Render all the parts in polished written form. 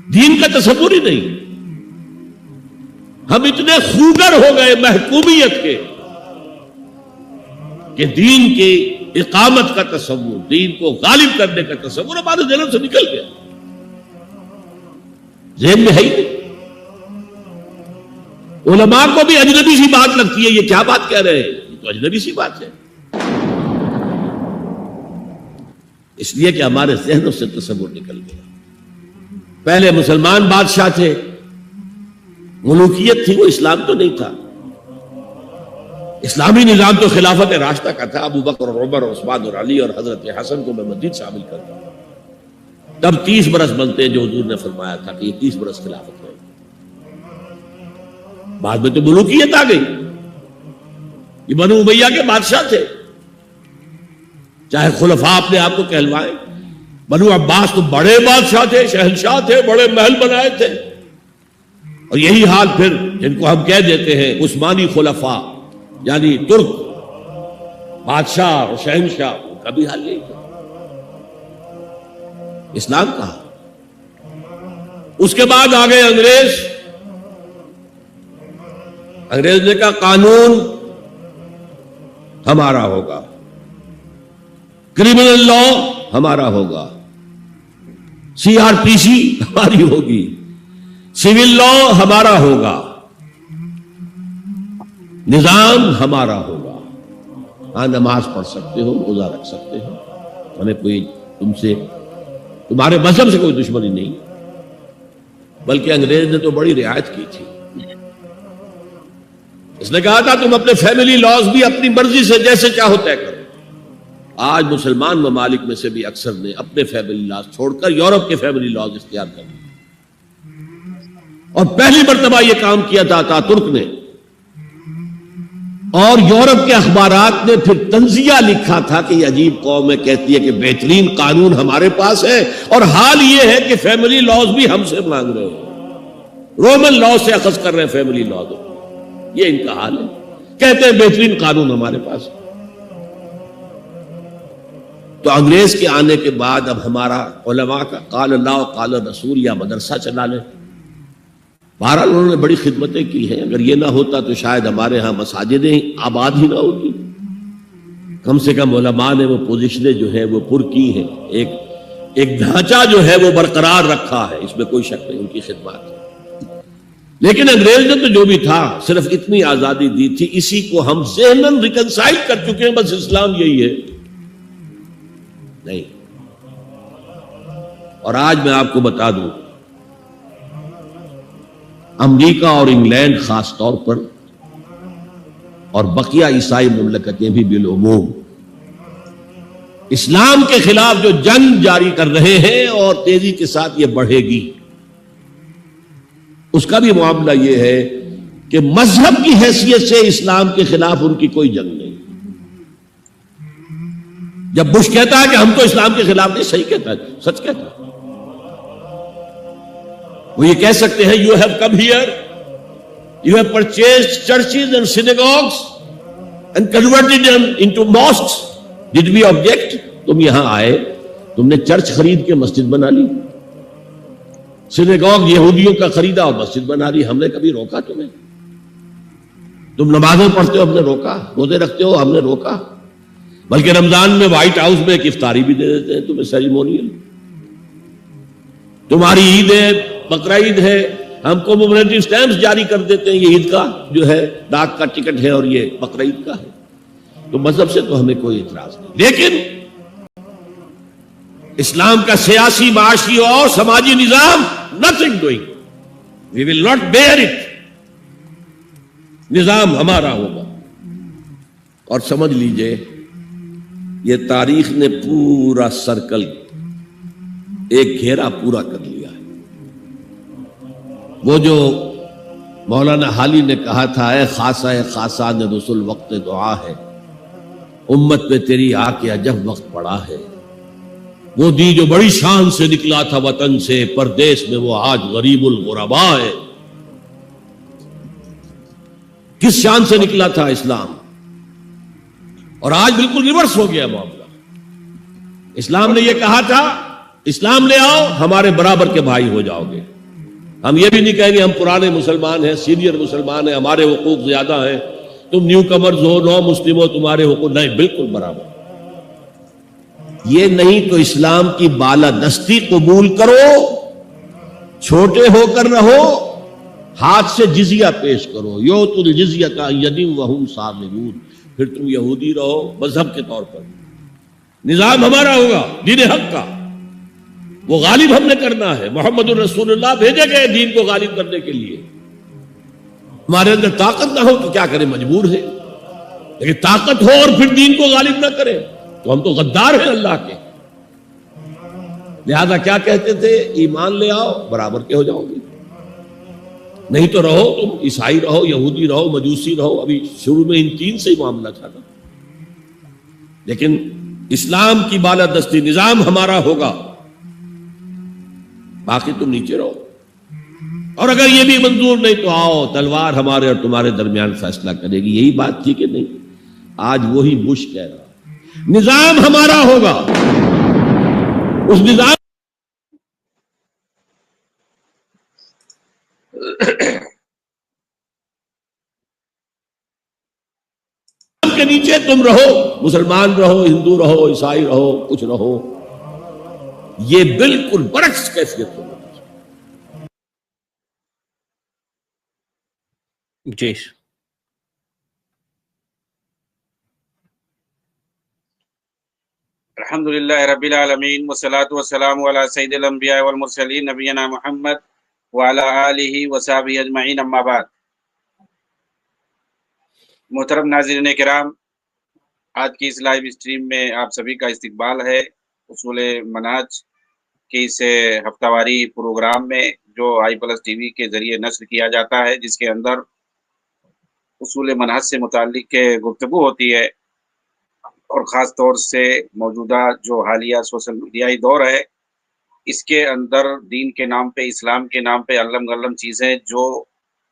دین کا تصور ہی نہیں. ہم اتنے خوگر ہو گئے محکومیت کے کہ دین کی اقامت کا تصور، دین کو غالب کرنے کا تصور ہمارے ذہن سے نکل گیا، ذہن میں ہے ہی نہیں. علماء کو بھی اجنبی سی بات لگتی ہے، یہ کیا بات کہہ رہے ہیں، یہ تو اجنبی سی بات ہے. اس لیے کہ ہمارے ذہنوں سے تصور نکل گیا. پہلے مسلمان بادشاہ تھے، ملوکیت تھی، وہ اسلام تو نہیں تھا. اسلامی نظام تو خلافت راشدہ کا تھا. ابو بکر اور عمر اور عثمان اور علی اور حضرت حسن کو میں مزید شامل کرتا ہوں. تب 30 برس بنتے ہیں جو حضور نے فرمایا تھا کہ یہ 30 برس خلافت ہے. بعد میں تو ملوکیت آ گئی. یہ بنو امیہ کے بادشاہ تھے، چاہے خلفاء اپنے آپ کو کہلوائیں. بنو عباس تو بڑے بادشاہ تھے، شہنشاہ تھے، بڑے محل بنائے تھے. اور یہی حال پھر جن کو ہم کہہ دیتے ہیں عثمانی خلفاء، یعنی ترک بادشاہ اور شہنشاہ، ان کا بھی حال یہی تھا. اسلام کہا. اس کے بعد آ گئے انگریز. انگریز نے کہا قانون ہمارا ہوگا، کرمنل لا ہمارا ہوگا، CRPC ہماری ہوگی، سول لا ہمارا ہوگا، نظام ہمارا ہوگا. ہاں نماز پڑھ سکتے ہو، روزہ رکھ سکتے ہو، ہمیں کوئی تمہارے مذہب سے کوئی دشمنی نہیں. بلکہ انگریز نے تو بڑی رعایت کی تھی. اس نے کہا تھا تم اپنے فیملی لاز بھی اپنی مرضی سے جیسے چاہو طے کرو. آج مسلمان ممالک میں سے بھی اکثر نے اپنے فیملی لاز چھوڑ کر یورپ کے فیملی لاز اختیار کر لیے. اور پہلی مرتبہ یہ کام کیا تھا ترک نے. اور یورپ کے اخبارات نے پھر تنزیہ لکھا تھا کہ یہ عجیب قوم ہے، کہتی ہے کہ بہترین قانون ہمارے پاس ہے اور حال یہ ہے کہ فیملی لاز بھی ہم سے مانگ رہے ہیں، رومن لاز سے اخذ کر رہے ہیں فیملی لاز. یہ ان کا حال ہے. کہتے ہیں بہترین قانون ہمارے پاس ہے. تو انگریز کے آنے کے بعد اب ہمارا علماء کا قال اللہ قال رسول یا مدرسہ چلا لیں. بہرحال انہوں نے بڑی خدمتیں کی ہیں. اگر یہ نہ ہوتا تو شاید ہمارے ہاں مساجدیں آباد ہی نہ ہوتی. کم سے کم علماء نے وہ پوزیشنیں جو ہے وہ پر کی ہیں، ایک ڈھانچہ جو ہے وہ برقرار رکھا ہے، اس میں کوئی شک نہیں ان کی خدمات. لیکن انگریز نے تو جو بھی تھا صرف اتنی آزادی دی تھی، اسی کو ہم ذہناً ریکنسائل کر چکے ہیں. بس اسلام یہی ہے نہیں. اور آج میں آپ کو بتا دوں، امریکہ اور انگلینڈ خاص طور پر اور بقیہ عیسائی مملکتیں بھی بالعموم اسلام کے خلاف جو جنگ جاری کر رہے ہیں اور تیزی کے ساتھ یہ بڑھے گی، اس کا بھی معاملہ یہ ہے کہ مذہب کی حیثیت سے اسلام کے خلاف ان کی کوئی جنگ نہیں. جب بش کہتا ہے کہ ہم تو اسلام کے خلاف نہیں، صحیح کہتا ہے، سچ کہتا ہے. وہ یہ کہہ سکتے ہیں you have come here, you have purchased churches and synagogues and converted them into mosques, did we object? تم یہاں آئے، تم نے چرچ خرید کے مسجد بنا لی، سینیگوگ یہودیوں کا خریدا اور مسجد بنا لی. ہم نے کبھی روکا تمہیں؟ تم نمازیں پڑھتے ہو، ہم نے روکا؟ روزے رکھتے ہو، ہم نے روکا؟ بلکہ رمضان میں وائٹ ہاؤس میں ایک افطاری بھی دے دیتے ہیں تمہیں، سیریمونیل. تمہاری عید ہے، بقرعید ہے، ہم کو کمیموریٹو سٹیمپس جاری کر دیتے ہیں، یہ عید کا جو ہے ڈاک کا ٹکٹ ہے اور یہ بقرعید کا ہے. تو مذہب سے تو ہمیں کوئی اعتراض نہیں. لیکن اسلام کا سیاسی، معاشی اور سماجی نظام nothing doing. We will not bear it. نظام ہمارا ہوگا. اور سمجھ لیجئے یہ تاریخ نے پورا سرکل، ایک گھیرا پورا کر لیا ہے. وہ جو مولانا حالی نے کہا تھا، اے خاصہ خاصان رسول وقت دعا ہے، امت پہ تیری آ کے عجب وقت پڑا ہے. وہ دی جو بڑی شان سے نکلا تھا وطن سے، پردیس میں وہ آج غریب الغرباء ہے. کس شان سے نکلا تھا اسلام، اور آج بالکل ریورس ہو گیا معاملہ. اسلام نے یہ کہا تھا اسلام لے آؤ، ہمارے برابر کے بھائی ہو جاؤ گے. ہم یہ بھی نہیں کہیں گے ہم پرانے مسلمان ہیں، سینئر مسلمان ہیں، ہمارے حقوق زیادہ ہیں، تم نیو کمرز ہو، نو مسلم ہو، تمہارے حقوق نہیں، بالکل برابر۔ یہ نہیں تو اسلام کی بالادستی قبول کرو، چھوٹے ہو کر رہو، ہاتھ سے جزیہ پیش کرو، یؤتوا الجزیۃ عن ید وہم صاغرون، پھر تم یہودی رہو مذہب کے طور پر، نظام ہمارا ہوگا دین حق کا، وہ غالب ہم نے کرنا ہے۔ محمد الرسول اللہ بھیجے گئے دین کو غالب کرنے کے لیے، ہمارے اندر طاقت نہ ہو تو کیا کریں، مجبور ہے، لیکن طاقت ہو اور پھر دین کو غالب نہ کرے تو ہم تو غدار ہیں اللہ کے۔ لہذا کیا کہتے تھے، ایمان لے آؤ برابر کے ہو جاؤ گے، نہیں تو رہو تم عیسائی رہو، یہودی رہو، مجوسی رہو۔ ابھی شروع میں ان تین سے ہی معاملہ تھا، لیکن اسلام کی بالادستی نظام ہمارا ہوگا، باقی تم نیچے رہو، اور اگر یہ بھی منظور نہیں تو آؤ تلوار ہمارے اور تمہارے درمیان فیصلہ کرے گی۔ یہی بات تھی کہ نہیں؟ آج وہی بش کہہ رہا، نظام ہمارا ہوگا، اس نظام کے نیچے تم رہو، مسلمان رہو، ہندو رہو، عیسائی رہو، کچھ رہو، یہ بالکل برعکس کیفیت ہوگی۔ جی الحمدللہ رب العالمین والصلاة والسلام علی سید الانبیاء والمرسلین نبینا محمد وعلی آلہ وصحبہ اجمعین، اما بعد۔ محترم ناظرین کرام، آج کی اس لائیو اسٹریم میں آپ سبھی کا استقبال ہے اصول منہج کے اس ہفتہ واری پروگرام میں، جو آئی پلس ٹی وی کے ذریعے نشر کیا جاتا ہے، جس کے اندر اصول منہج سے متعلق گفتگو ہوتی ہے، اور خاص طور سے موجودہ جو حالیہ سوشل میڈیائی دور ہے، اس کے اندر دین کے نام پہ، اسلام کے نام پہ علم غلم چیزیں جو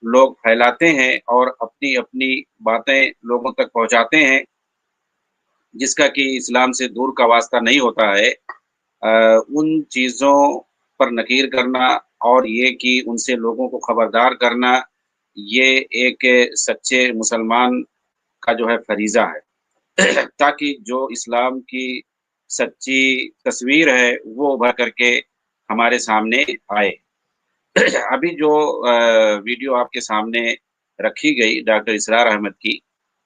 لوگ پھیلاتے ہیں اور اپنی اپنی باتیں لوگوں تک پہنچاتے ہیں، جس کا کہ اسلام سے دور کا واسطہ نہیں ہوتا ہے، ان چیزوں پر نکیر کرنا اور یہ کہ ان سے لوگوں کو خبردار کرنا، یہ ایک سچے مسلمان کا جو ہے فریضہ ہے، تاکہ جو اسلام کی سچی تصویر ہے وہ ابھر کر کے ہمارے سامنے آئے۔ ابھی جو ویڈیو آپ کے سامنے رکھی گئی ڈاکٹر اسرار احمد کی،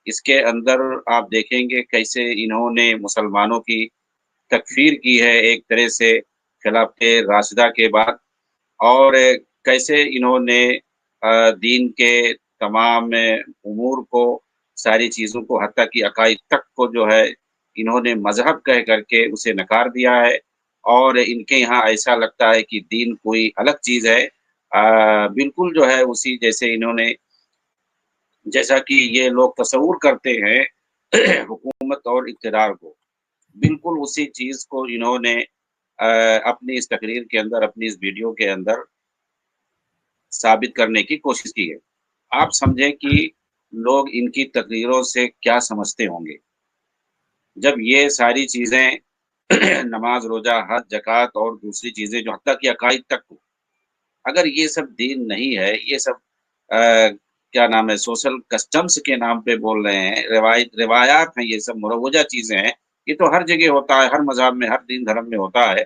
اس کے اندر آپ دیکھیں گے کیسے انہوں نے مسلمانوں کی تکفیر کی ہے ایک طرح سے خلافت راشدہ کے بعد، اور کیسے انہوں نے دین کے تمام امور کو، ساری چیزوں کو، حتیٰ کہ عقائد تک کو جو ہے انہوں نے مذہب کہہ کر کے اسے نکار دیا ہے، اور ان کے یہاں ایسا لگتا ہے کہ دین کوئی الگ چیز ہے، بالکل جو ہے اسی جیسے انہوں نے، جیسا کہ یہ لوگ تصور کرتے ہیں حکومت اور اقتدار کو، بالکل اسی چیز کو انہوں نے اپنی اس تقریر کے اندر، اپنی اس ویڈیو کے اندر ثابت کرنے کی کوشش کی ہے۔ آپ سمجھیں کہ لوگ ان کی تقریروں سے کیا سمجھتے ہوں گے، جب یہ ساری چیزیں نماز، روزہ، حج، زکوٰۃ اور دوسری چیزیں جو حتیٰ کہ عقائد تک ہو، اگر یہ سب دین نہیں ہے، یہ سب کیا نام ہے، سوشل کسٹمز کے نام پہ بول رہے ہیں، روایات ہیں، یہ سب مروجہ چیزیں ہیں، یہ تو ہر جگہ ہوتا ہے، ہر مذہب میں، ہر دین دھرم میں ہوتا ہے،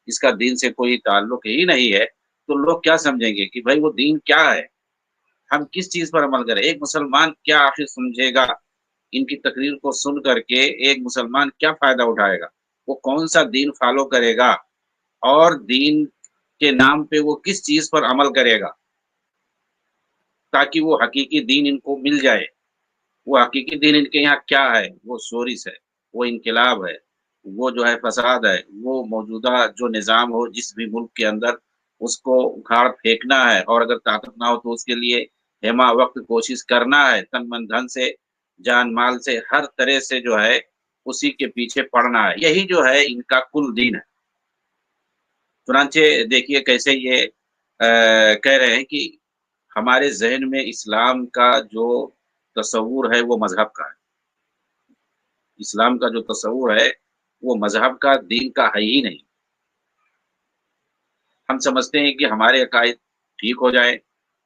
اس کا دین سے کوئی تعلق ہی نہیں ہے، تو لوگ کیا سمجھیں گے کہ بھائی وہ دین کیا ہے، ہم کس چیز پر عمل کریں؟ ایک مسلمان کیا آخر سمجھے گا ان کی تقریر کو سن کر کے؟ ایک مسلمان کیا فائدہ اٹھائے گا؟ وہ کون سا دین فالو کرے گا، اور دین کے نام پہ وہ کس چیز پر عمل کرے گا تاکہ وہ حقیقی دین ان کو مل جائے؟ وہ حقیقی دین ان کے یہاں کیا ہے؟ وہ شورش ہے، وہ انقلاب ہے، وہ جو ہے فساد ہے، وہ موجودہ جو نظام ہو جس بھی ملک کے اندر، اس کو اکھاڑ پھینکنا ہے، اور اگر طاقت نہ ہو تو اس کے لیے ہمہ وقت کوشش کرنا ہے، تن من دھن سے، جان مال سے، ہر طرح سے جو ہے اسی کے پیچھے پڑنا ہے۔ یہی جو ہے ان کا کل دین ہے۔ چنانچہ دیکھیے کیسے یہ کہہ رہے ہیں کہ ہمارے ذہن میں اسلام کا جو تصور ہے وہ مذہب کا ہے، اسلام کا جو تصور ہے وہ مذہب کا، دین کا ہے ہی نہیں۔ ہم سمجھتے ہیں کہ ہمارے عقائد ٹھیک ہو جائے،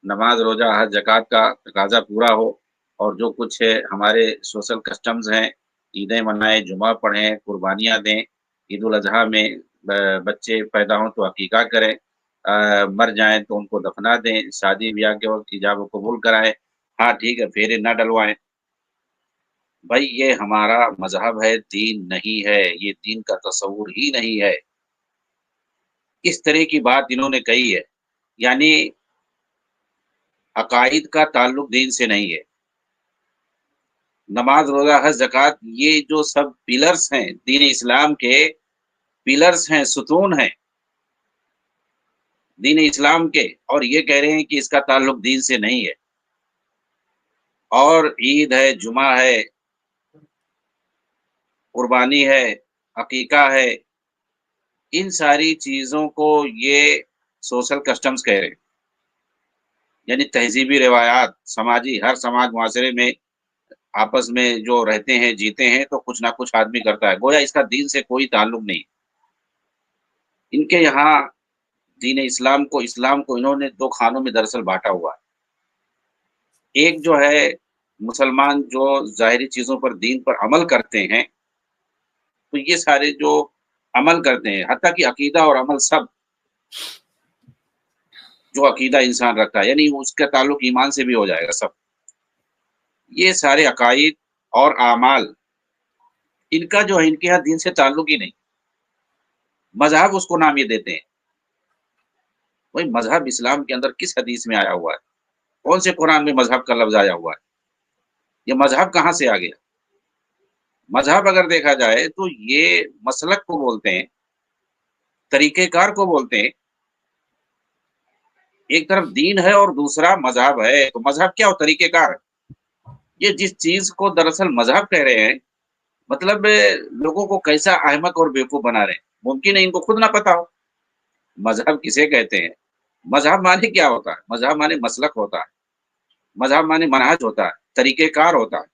نماز روزہ حج زکوٰۃ کا تقاضا پورا ہو، اور جو کچھ ہے ہمارے سوشل کسٹمز ہیں، عیدیں منائیں، جمعہ پڑھیں، قربانیاں دیں، عید الاضحیٰ میں بچے پیدا ہوں تو عقیقہ کریں، مر جائیں تو ان کو دفنا دیں، شادی بیاہ کے وقت ایجاب و قبول کرائیں، ہاں ٹھیک ہے پھیرے نہ ڈلوائیں۔ بھائی یہ ہمارا مذہب ہے، دین نہیں ہے، یہ دین کا تصور ہی نہیں ہے۔ اس طرح کی بات انہوں نے کہی ہے، یعنی عقائد کا تعلق دین سے نہیں ہے۔ نماز روزہ حج زکوٰۃ یہ جو سب پلرز ہیں دین اسلام کے، پلرز ہیں، ستون ہیں دین اسلام کے، اور یہ کہہ رہے ہیں کہ اس کا تعلق دین سے نہیں ہے۔ اور عید ہے، جمعہ ہے، قربانی ہے، عقیقہ ہے، ان ساری چیزوں کو یہ سوشل کسٹمز کہہ رہے ہیں، یعنی تہذیبی روایات، سماجی، ہر سماج معاشرے میں آپس میں جو رہتے ہیں جیتے ہیں تو کچھ نہ کچھ آدمی کرتا ہے، گویا اس کا دین سے کوئی تعلق نہیں۔ ان کے یہاں دین اسلام کو انہوں نے دو خانوں میں دراصل بانٹا ہوا ہے۔ ایک جو ہے مسلمان جو ظاہری چیزوں پر دین پر عمل کرتے ہیں، تو یہ سارے جو عمل کرتے ہیں، حتیٰ کہ عقیدہ اور عمل سب، جو عقیدہ انسان رکھتا ہے یعنی اس کا تعلق ایمان سے بھی ہو جائے گا سب، یہ سارے عقائد اور اعمال ان کا جو ہے ان کے یہاں دین سے تعلق ہی نہیں۔ مذہب اس کو نام یہ دیتے ہیں۔ وہی مذہب اسلام کے اندر کس حدیث میں آیا ہوا ہے؟ کون سے قرآن میں مذہب کا لفظ آیا ہوا ہے؟ یہ مذہب کہاں سے آ گیا؟ مذہب اگر دیکھا جائے تو یہ مسلک کو بولتے ہیں، طریقہ کار کو بولتے ہیں۔ ایک طرف دین ہے اور دوسرا مذہب ہے، تو مذہب کیا ہو؟ طریقہ کار۔ یہ جس چیز کو دراصل مذہب کہہ رہے ہیں، مطلب لوگوں کو کیسا احمق اور بیوقوف بنا رہے ہیں، ممکن ہے ان کو خود نہ پتا ہو مذہب کسے کہتے ہیں۔ مذہب مانے کیا ہوتا ہے؟ مذہب مانے مسلک ہوتا ہے، مذہب مانے منہج ہوتا ہے، طریقہ کار ہوتا ہے۔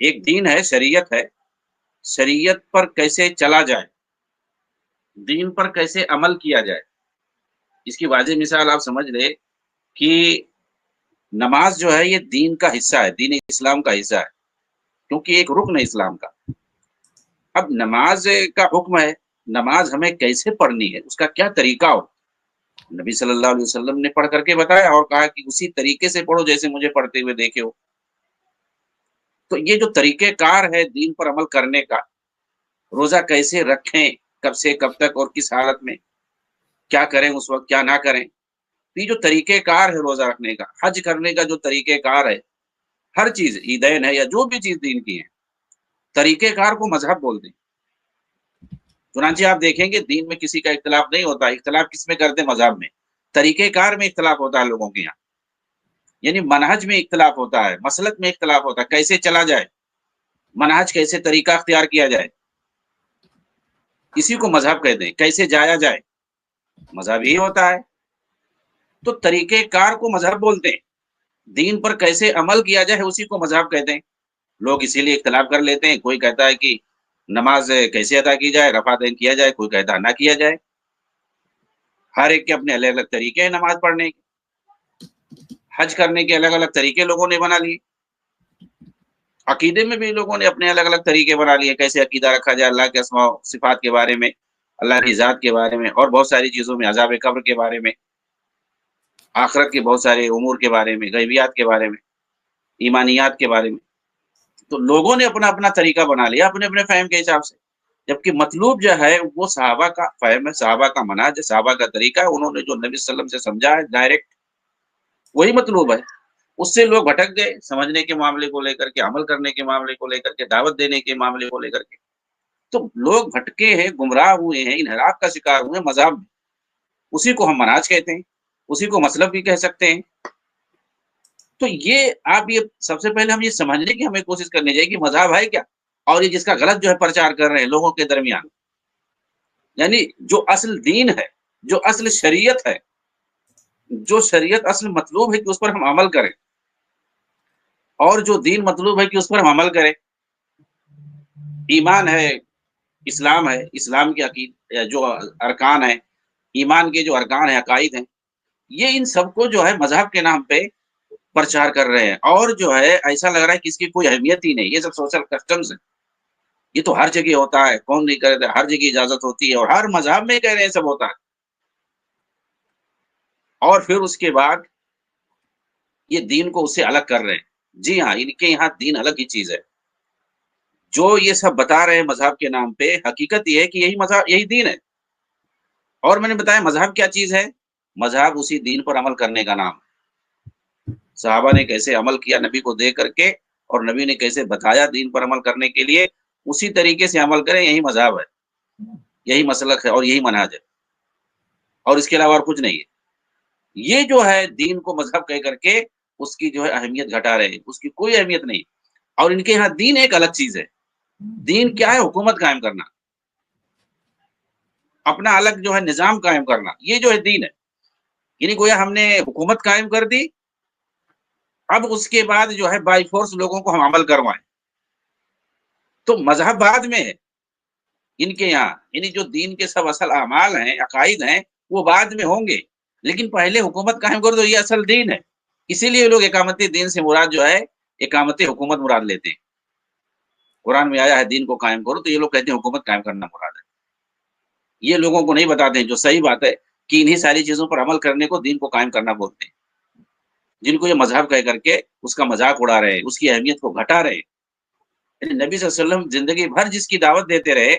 ایک دین ہے، شریعت ہے، شریعت پر کیسے چلا جائے، دین پر کیسے عمل کیا جائے۔ اس کی واضح مثال آپ سمجھ لیں کہ نماز جو ہے یہ دین کا حصہ ہے، دین اسلام کا حصہ ہے، کیونکہ ایک رکن ہے اسلام کا۔ اب نماز کا حکم ہے، نماز ہمیں کیسے پڑھنی ہے، اس کا کیا طریقہ ہو، نبی صلی اللہ علیہ وسلم نے پڑھ کر کے بتایا اور کہا کہ اسی طریقے سے پڑھو جیسے مجھے پڑھتے ہوئے دیکھے ہو۔ تو یہ جو طریقہ کار ہے دین پر عمل کرنے کا، روزہ کیسے رکھیں، کب سے کب تک اور کس حالت میں، کیا کریں اس وقت، کیا نہ کریں، یہ جو طریقہ کار ہے روزہ رکھنے کا، حج کرنے کا جو طریقہ کار ہے، ہر چیز، عیدین ہے یا جو بھی چیز دین کی ہے، طریقہ کار کو مذہب بولتے ہیں۔ چنانچہ آپ دیکھیں گے دین میں کسی کا اختلاف نہیں ہوتا، اختلاف کس میں کرتے ہیں؟ مذہب میں۔ طریقہ کار میں اختلاف ہوتا ہے لوگوں کے یہاں، یعنی منہج میں اختلاف ہوتا ہے، مسلک میں اختلاف ہوتا ہے، کیسے چلا جائے، منہج کیسے طریقہ اختیار کیا جائے، اسی کو مذہب کہتے ہیں۔ کیسے جایا جائے، مذہب ہی ہوتا ہے۔ تو طریقہ کار کو مذہب بولتے ہیں، دین پر کیسے عمل کیا جائے اسی کو مذہب کہتے ہیں۔ لوگ اسی لیے اختلاف کر لیتے ہیں، کوئی کہتا ہے کہ نماز کیسے ادا کی جائے، رفع دین کیا جائے، کوئی کہتا ہے نہ کیا جائے۔ ہر ایک کے اپنے الگ الگ طریقے ہیں نماز پڑھنے کے، حج کرنے کے الگ الگ طریقے لوگوں نے بنا لیے، عقیدے میں بھی لوگوں نے اپنے الگ الگ طریقے بنا لیے، کیسے عقیدہ رکھا جائے اللہ کے اسماء و صفات کے بارے میں، اللہ کی ذات کے بارے میں، اور بہت ساری چیزوں میں، عذاب قبر کے بارے میں، آخرت کے بہت سارے امور کے بارے میں، غیبیات کے بارے میں، ایمانیات کے بارے میں۔ تو لوگوں نے اپنا اپنا طریقہ بنا لیا اپنے اپنے فہم کے حساب سے، جبکہ مطلوب جو ہے وہ صحابہ کا فہم ہے، صحابہ کا منہج ہے، صحابہ کا طریقہ ہے، انہوں نے جو نبی صلی اللہ علیہ وسلم سے سمجھا ہے ڈائریکٹ وہی مطلوب ہے۔ اس سے لوگ بھٹک گئے، سمجھنے کے معاملے کو لے کر کے، عمل کرنے کے معاملے کو لے کر کے، دعوت دینے کے معاملے کو لے کر کے۔ تو لوگ بھٹکے ہیں، گمراہ ہوئے ہیں، انحراف کا شکار ہوئے ہیں مذہب میں، اسی کو ہم منہج کہتے ہیں، اسی کو مسلک بھی کہہ سکتے ہیں۔ تو یہ آپ یہ سب سے پہلے ہم یہ سمجھنے کی ہمیں کوشش کرنی چاہیے کہ مذہب ہے کیا، اور یہ جس کا غلط جو ہے پرچار کر رہے ہیں لوگوں کے درمیان، یعنی جو اصل دین ہے، جو اصل شریعت ہے، جو شریعت اصل مطلوب ہے کہ اس پر ہم عمل کریں، اور جو دین مطلوب ہے کہ اس پر ہم عمل کریں۔ ایمان ہے، اسلام ہے، اسلام کے عقید جو ارکان ہیں، ایمان کے جو ارکان ہیں، عقائد ہیں، یہ ان سب کو جو ہے مذہب کے نام پہ پرچار کر رہے ہیں، اور جو ہے ایسا لگ رہا ہے کہ اس کی کوئی اہمیت ہی نہیں، یہ سب سوشل کسٹمز ہیں، یہ تو ہر جگہ ہوتا ہے، کون نہیں کرتا، ہر جگہ اجازت ہوتی ہے، اور ہر مذہب میں کہہ رہے ہیں سب ہوتا ہے۔ اور پھر اس کے بعد یہ دین کو اس سے الگ کر رہے ہیں۔ جی ہاں، ان کے یہاں دین الگ ہی چیز ہے۔ جو یہ سب بتا رہے ہیں مذہب کے نام پہ، حقیقت یہ ہے کہ یہی مذہب، یہی دین ہے۔ اور میں نے بتایا مذہب کیا چیز ہے؟ مذہب اسی دین پر عمل کرنے کا نام ہے۔ صحابہ نے کیسے عمل کیا نبی کو دیکھ کر کے، اور نبی نے کیسے بتایا دین پر عمل کرنے کے لیے، اسی طریقے سے عمل کریں، یہی مذہب ہے، یہی مسلک ہے، اور یہی منہج ہے، اور اس کے علاوہ اور کچھ نہیں ہے۔ یہ جو ہے دین کو مذہب کہہ کر کے اس کی جو ہے اہمیت گھٹا رہے ہیں، اس کی کوئی اہمیت نہیں۔ اور ان کے یہاں دین ایک الگ چیز ہے۔ دین کیا ہے؟ حکومت قائم کرنا، اپنا الگ جو ہے نظام قائم کرنا، یہ جو ہے دین ہے۔ یعنی گویا ہم نے حکومت قائم کر دی، اب اس کے بعد جو ہے بائی فورس لوگوں کو ہم عمل کروائیں۔ تو مذہب بعد میں ہے ان کے یہاں، یعنی جو دین کے سب اصل اعمال ہیں، عقائد ہیں، وہ بعد میں ہوں گے، لیکن پہلے حکومت قائم کر دو، یہ اصل دین ہے۔ اسی لیے لوگ اقامت دین سے مراد جو ہے اقامت حکومت مراد لیتے ہیں۔ قرآن میں آیا ہے دین کو قائم کرو، تو یہ لوگ کہتے ہیں حکومت قائم کرنا مراد ہے۔ یہ لوگوں کو نہیں بتاتے ہیں، جو صحیح بات ہے کہ انہی ساری چیزوں پر عمل کرنے کو دین کو قائم کرنا بولتے ہیں، جن کو یہ مذہب کہہ کر کے اس کا مذاق اڑا رہے ہیں، اس کی اہمیت کو گھٹا رہے ہیں۔ یعنی نبی صلی اللہ علیہ وسلم زندگی بھر جس کی دعوت دیتے رہے،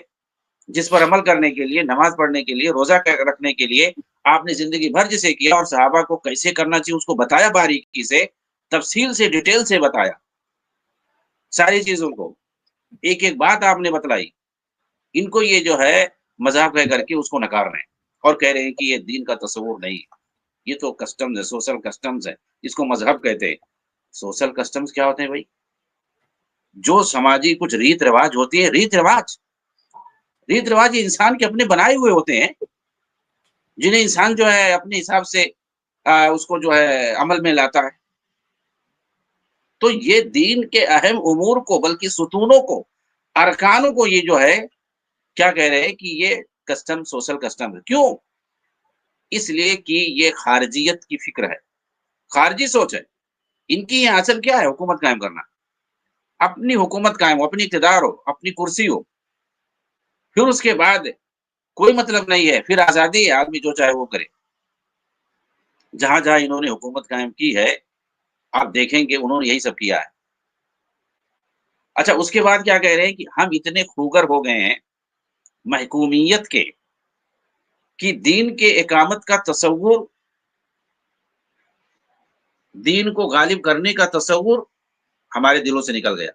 جس پر عمل کرنے کے لیے، نماز پڑھنے کے لیے، روزہ رکھنے کے لیے، آپ نے زندگی بھر جسے کیا، اور صحابہ کو کیسے کرنا چاہیے اس کو بتایا، باریکی سے، تفصیل سے، ڈیٹیل سے بتایا ساری چیزوں کو، ایک ایک بات آپ نے بتلائی۔ ان کو یہ جو ہے مذہب کہہ کر کے اس کو نکار رہے ہیں، اور کہہ رہے ہیں کہ یہ دین کا تصور نہیں، یہ تو کسٹمز ہے، سوشل کسٹمز ہے، اس کو مذہب کہتے ہیں۔ سوشل کسٹمز کیا ہوتے ہیں بھائی؟ جو سماجی کچھ ریت رواج ہوتی ہیں، ریت رواج انسان کے اپنے بنائے ہوئے ہوتے ہیں، جنہیں انسان جو ہے اپنے حساب سے اس کو جو ہے عمل میں لاتا ہے۔ تو یہ دین کے اہم امور کو، بلکہ ستونوں کو، ارکانوں کو، یہ جو ہے کیا کہہ رہے ہیں کہ یہ کسٹم، سوشل کسٹم ہے۔ کیوں؟ اس لیے کہ یہ خارجیت کی فکر ہے، خارجی سوچ ہے۔ ان کی یہ اصل کیا ہے؟ حکومت قائم کرنا، اپنی حکومت قائم ہو، اپنی اقتدار ہو، اپنی کرسی ہو، پھر اس کے بعد کوئی مطلب نہیں ہے، پھر آزادی ہے، آدمی جو چاہے وہ کرے۔ جہاں جہاں انہوں نے حکومت قائم کی ہے، آپ دیکھیں گے انہوں نے یہی سب کیا ہے۔ اچھا، اس کے بعد کیا کہہ رہے ہیں کہ ہم اتنے خوگر ہو گئے ہیں محکومیت کے، کہ دین کے اقامت کا تصور، دین کو غالب کرنے کا تصور ہمارے دلوں سے نکل گیا،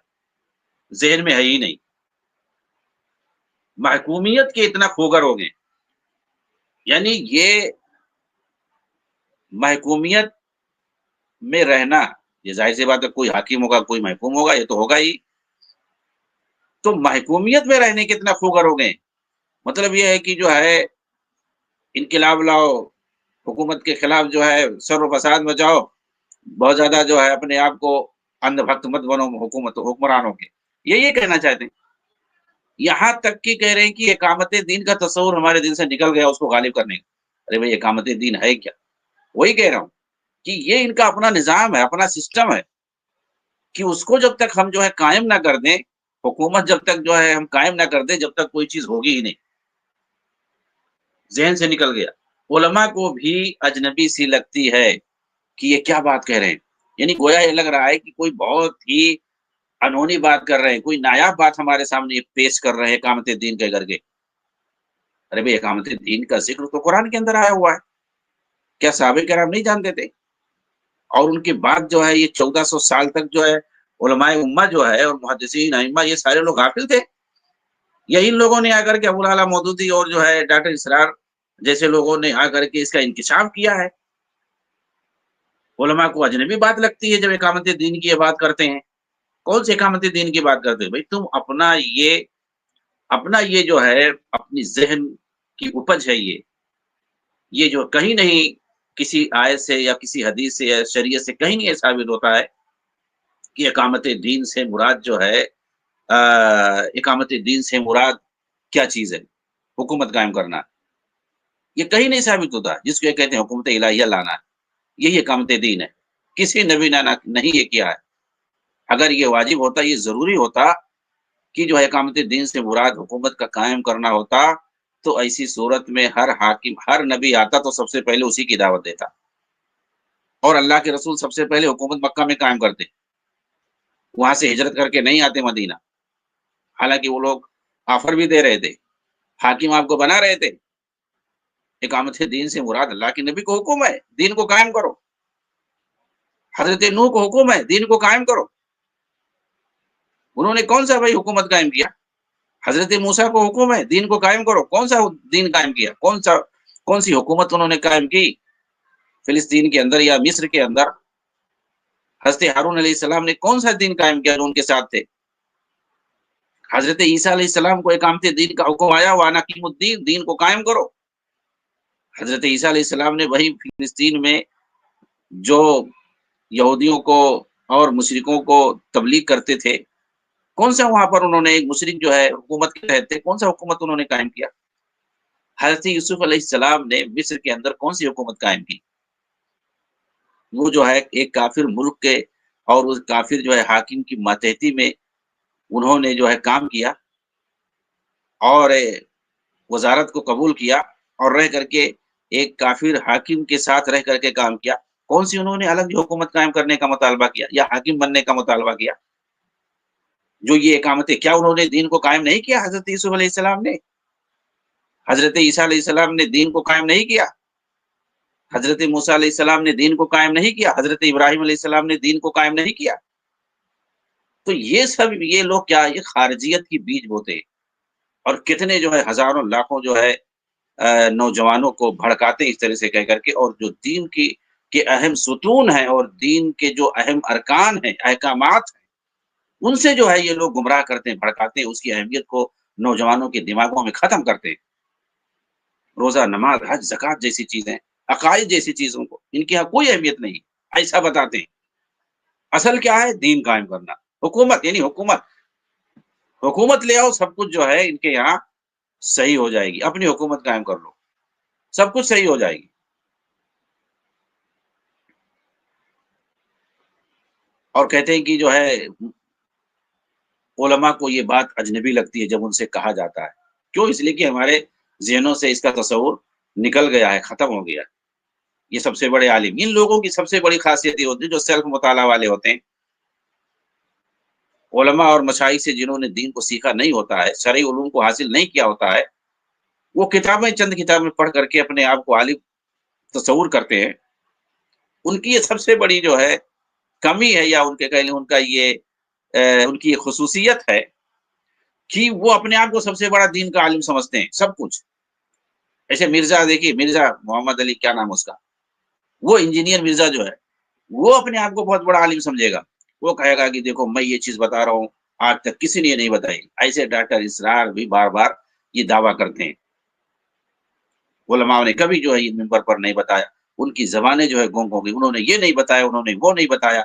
ذہن میں ہے ہی نہیں۔ محکومیت کے اتنا خوگر ہو گئے، یعنی یہ محکومیت میں رہنا، یہ ظاہر سی بات ہے، کوئی حاکم ہوگا، کوئی محکوم ہوگا، یہ تو ہوگا ہی۔ تو محکومیت میں رہنے کے اتنا خوگر ہو گئے، مطلب یہ ہے کہ جو ہے انقلاب لاؤ، حکومت کے خلاف جو ہے شر و فساد مچاؤ، بہت زیادہ جو ہے اپنے آپ کو اندھ بھکت مت بنو حکمرانوں کے، یہ کہنا چاہتے ہیں۔ یہاں تک کہ کہہ رہے ہیں کہ اقامت دین کا تصور ہمارے دل سے نکل گیا، اس کو غالب کرنے کا۔ ارے بھائی، اقامت دین ہے کیا؟ وہی کہہ رہا ہوں کہ یہ ان کا اپنا نظام ہے، اپنا سسٹم ہے، کہ اس کو جب تک ہم جو ہے قائم نہ کر دیں، حکومت جب تک جو ہے ہم قائم نہ کر دیں، جب تک کوئی چیز ہوگی ہی نہیں۔ ذہن سے نکل گیا۔ علماء کو بھی اجنبی سی لگتی ہے کہ یہ کیا بات کہہ رہے ہیں، یعنی گویا یہ لگ رہا ہے کہ کوئی بہت ہی انہونی بات کر رہے ہیں، کوئی نایاب بات ہمارے سامنے پیش کر رہے ہیں اقامت دین کے کر کے۔ ارے بھائی، اقامت دین کا ذکر تو قرآن کے اندر آیا ہوا ہے، کیا صحابہ کرام نہیں جانتے تھے؟ اور ان کے بعد جو ہے یہ 1400 سال تک جو ہے علماء امہ جو ہے، اور محدثین ائمہ، یہ سارے لوگ غافل تھے؟ یہی لوگوں نے آ کر کے، ابو الاعلی مودودی اور جو ہے ڈاکٹر اسرار جیسے لوگوں نے آ کر کے اس کا انکشاف کیا ہے۔ علماء کو اجنبی بات لگتی ہے جب اقامت دین کی یہ بات کرتے ہیں۔ کون سے اقامت دین کی بات کرتے ہیں بھائی؟ تم اپنا یہ جو ہے اپنی ذہن کی اپج ہے، یہ جو کہیں نہیں کسی آیت سے یا کسی حدیث سے یا شریعت سے کہیں نہیں ثابت ہوتا ہے کہ اقامت دین سے مراد جو ہے اقامت دین سے مراد کیا چیز ہے؟ حکومت قائم کرنا۔ یہ کہیں نہیں ثابت ہوتا جس کو یہ کہتے ہیں حکومت الہیہ لانا ہے، یہی اقامت دین ہے، کسی نبی نے نہیں یہ کیا ہے۔ اگر یہ واجب ہوتا، یہ ضروری ہوتا کہ جو ہے اقامت دین سے مراد حکومت کا قائم کرنا ہوتا، تو ایسی صورت میں ہر حاکم، ہر نبی آتا تو سب سے پہلے اسی کی دعوت دیتا، اور اللہ کے رسول سب سے پہلے حکومت مکہ میں قائم کرتے، وہاں سے ہجرت کر کے نہیں آتے مدینہ، حالانکہ وہ لوگ آفر بھی دے رہے تھے، حاکم آپ کو بنا رہے تھے۔ اقامت دین سے مراد اللہ کے نبی کو حکم ہے، دین کو قائم کرو۔ حضرت نوح کو حکم ہے، دین کو قائم کرو۔ انہوں نے کون سا بھائی حکومت قائم کیا؟ حضرت موسیٰ کو حکم ہے، دین کو قائم کرو۔ کون سا دین قائم کیا؟ کون سی حکومت انہوں نے قائم کی؟ فلسطین کے اندر یا مصر کے اندر حضرت ہارون علیہ السلام نے کون سا دین قائم کیا جو ان کے ساتھ تھے؟ حضرت عیسیٰ علیہ السلام کو اقامت دین کا حکم آیا، وَأَنْ أَقِیمُوا الدِّینَ، دین کو قائم کرو۔ حضرت عیسیٰ علیہ السلام نے وہی فلسطین میں جو یہودیوں کو اور مشرکوں کو تبلیغ کرتے تھے، کون سا وہاں پر انہوں نے ایک مشرک جو ہے حکومت کے تحت تھے، کون سا حکومت انہوں نے قائم کیا؟ حضرت یوسف علیہ السلام نے مصر کے اندر کون سی حکومت قائم کی؟ وہ جو ہے ایک کافر ملک کے اور اس کافر جو ہے حاکم کی ماتحتی میں انہوں نے جو ہے کام کیا اور وزارت کو قبول کیا اور رہ کر کے ایک کافر حاکم کے ساتھ رہ کر کے کام کیا۔ کون سی انہوں نے الگ جو حکومت قائم کرنے کا مطالبہ کیا یا حاکم بننے کا مطالبہ کیا؟ جو یہ اقامتیں، کیا انہوں نے دین کو قائم نہیں کیا؟ حضرت یوسف علیہ السلام نے، حضرت عیسیٰ علیہ السلام نے دین کو قائم نہیں کیا؟ حضرت موسیٰ علیہ السلام نے دین کو قائم نہیں کیا؟ حضرت ابراہیم علیہ السلام نے دین کو قائم نہیں کیا؟ تو یہ لوگ کیا، یہ خارجیت کی بیج بوتے، اور کتنے جو ہے ہزاروں لاکھوں جو ہے نوجوانوں کو بھڑکاتے اس طرح سے کہہ کر کے، اور جو دین کے اہم ستون ہیں اور دین کے جو اہم ارکان ہیں، احکامات ہیں، ان سے جو ہے یہ لوگ گمراہ کرتے ہیں، بھڑکاتے ہیں، اس کی اہمیت کو نوجوانوں کے دماغوں میں ختم کرتے ہیں۔ روزہ، نماز، حج، زکوٰۃ جیسی چیزیں، عقائد جیسی چیزوں کو ان کی یہاں کوئی اہمیت نہیں، ایسا بتاتے ہیں۔ اصل کیا ہے؟ دین قائم کرنا، حکومت، یعنی حکومت لے آؤ، سب کچھ جو ہے ان کے یہاں صحیح ہو جائے گی، اپنی حکومت قائم کر لو، سب کچھ صحیح ہو جائے گی۔ اور کہتے ہیں کہ جو ہے علماء کو یہ بات اجنبی لگتی ہے جب ان سے کہا جاتا ہے، کیوں؟ اس لیے کہ ہمارے ذہنوں سے اس کا تصور نکل گیا ہے، ختم ہو گیا ہے۔ یہ سب سے بڑے عالم، ان لوگوں کی سب سے بڑی خاصیت یہ ہوتی ہے جو سیلف مطالعہ والے ہوتے ہیں، علماء اور مشائخ سے جنہوں نے دین کو سیکھا نہیں ہوتا ہے، شرعی علوم کو حاصل نہیں کیا ہوتا ہے، وہ چند کتابیں پڑھ کر کے اپنے آپ کو عالم تصور کرتے ہیں۔ ان کی یہ سب سے بڑی جو ہے کمی ہے، یا ان کی یہ خصوصیت ہے کہ وہ اپنے آپ کو سب سے بڑا دین کا عالم سمجھتے ہیں، سب کچھ۔ ایسے مرزا دیکھیے، مرزا محمد علی، کیا نام اس کا، وہ انجینئر مرزا جو ہے، وہ اپنے آپ کو بہت بڑا عالم سمجھے گا، وہ کہے گا کہ دیکھو میں یہ چیز بتا رہا ہوں، آج تک کسی نے یہ نہیں بتائی۔ ایسے ڈاکٹر اسرار بھی بار بار یہ دعویٰ کرتے ہیں، علماء نے کبھی جو ہے یہ ممبر پر نہیں بتایا، ان کی زبانیں جو ہے گونگ ہو گئی، انہوں نے یہ نہیں بتایا، انہوں نے وہ نہیں بتایا۔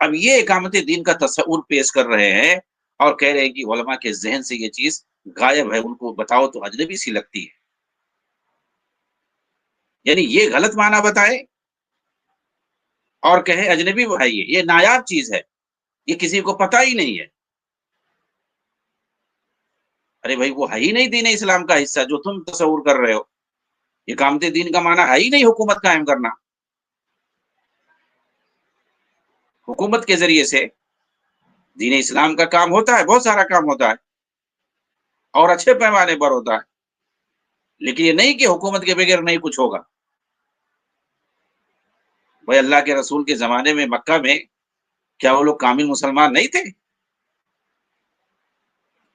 اب یہ اقامت دین کا تصور پیش کر رہے ہیں اور کہہ رہے ہیں کہ علماء کے ذہن سے یہ چیز غائب ہے، ان کو بتاؤ تو اجنبی سی لگتی ہے، یعنی یہ غلط معنی بتائے اور کہے اجنبی بھائی، یہ نایاب چیز ہے، یہ کسی کو پتہ ہی نہیں ہے۔ ارے بھائی، وہ ہے ہی نہیں دین اسلام کا حصہ جو تم تصور کر رہے ہو۔ اقامت دین کا معنی ہے ہی نہیں حکومت قائم کرنا۔ حکومت کے ذریعے سے دین اسلام کا کام ہوتا ہے، بہت سارا کام ہوتا ہے اور اچھے پیمانے پر ہوتا ہے، لیکن یہ نہیں کہ حکومت کے بغیر نہیں کچھ ہوگا۔ بھائی، اللہ کے رسول کے زمانے میں مکہ میں کیا وہ لوگ کامل مسلمان نہیں تھے؟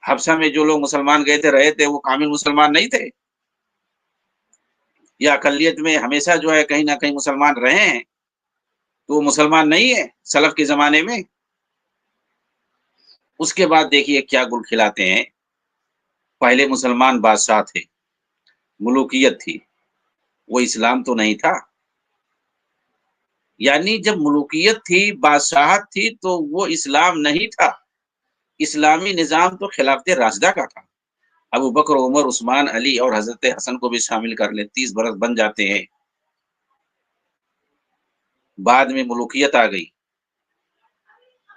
حبشہ میں جو لوگ مسلمان گئے تھے، رہے تھے، وہ کامل مسلمان نہیں تھے؟ یا اقلیت میں ہمیشہ جو ہے کہیں نہ کہیں مسلمان رہے ہیں تو وہ مسلمان نہیں ہے سلف کے زمانے میں؟ اس کے بعد دیکھیے کیا گل کھلاتے ہیں۔ پہلے مسلمان بادشاہ تھے، ملوکیت تھی، وہ اسلام تو نہیں تھا۔ یعنی جب ملوکیت تھی، بادشاہت تھی، تو وہ اسلام نہیں تھا۔ اسلامی نظام تو خلافت راشدہ کا تھا، ابو بکر عمر عثمان علی اور حضرت حسن کو بھی شامل کر لیں، 30 برس بن جاتے ہیں۔ بعد میں ملوکیت آ گئی،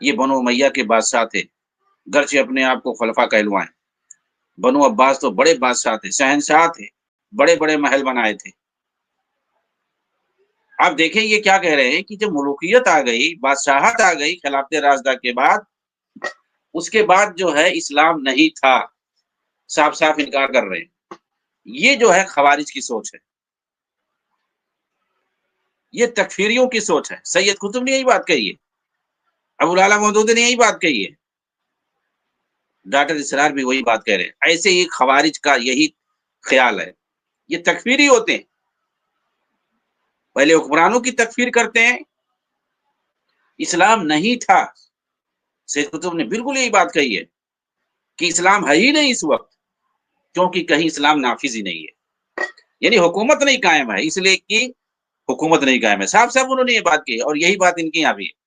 یہ بنو امیہ کے بادشاہ تھے، گرچہ اپنے آپ کو خلفا کہلوائیں۔ بنو عباس تو بڑے بادشاہ تھے، شہنشاہ تھے، بڑے بڑے محل بنائے تھے۔ آپ دیکھیں یہ کیا کہہ رہے ہیں کہ جب ملوکیت آ گئی، بادشاہت آ گئی خلافت راشدہ کے بعد، اس کے بعد جو ہے اسلام نہیں تھا، صاف صاف انکار کر رہے ہیں۔ یہ جو ہے خوارج کی سوچ ہے، یہ تکفیریوں کی سوچ ہے۔ سید قطب نے یہی بات کہی ہے، ابو العلا مودودی نے یہی بات کہی ہے، ڈاکٹر اسرار بھی وہی بات کہہ رہے ہیں۔ ایسے ہی خوارج کا یہی خیال ہے، یہ تکفیری ہوتے ہیں، پہلے حکمرانوں کی تکفیر کرتے ہیں۔ اسلام نہیں تھا، سید قطب نے بالکل یہی بات کہی ہے کہ اسلام ہے ہی نہیں اس وقت، کیونکہ کہیں اسلام نافذ ہی نہیں ہے، یعنی حکومت نہیں قائم ہے، اس لیے کہ حکومت نہیں قائم ہے۔ صاحب انہوں نے یہ بات کی، اور یہی بات ان کی یہاں بھی ہے۔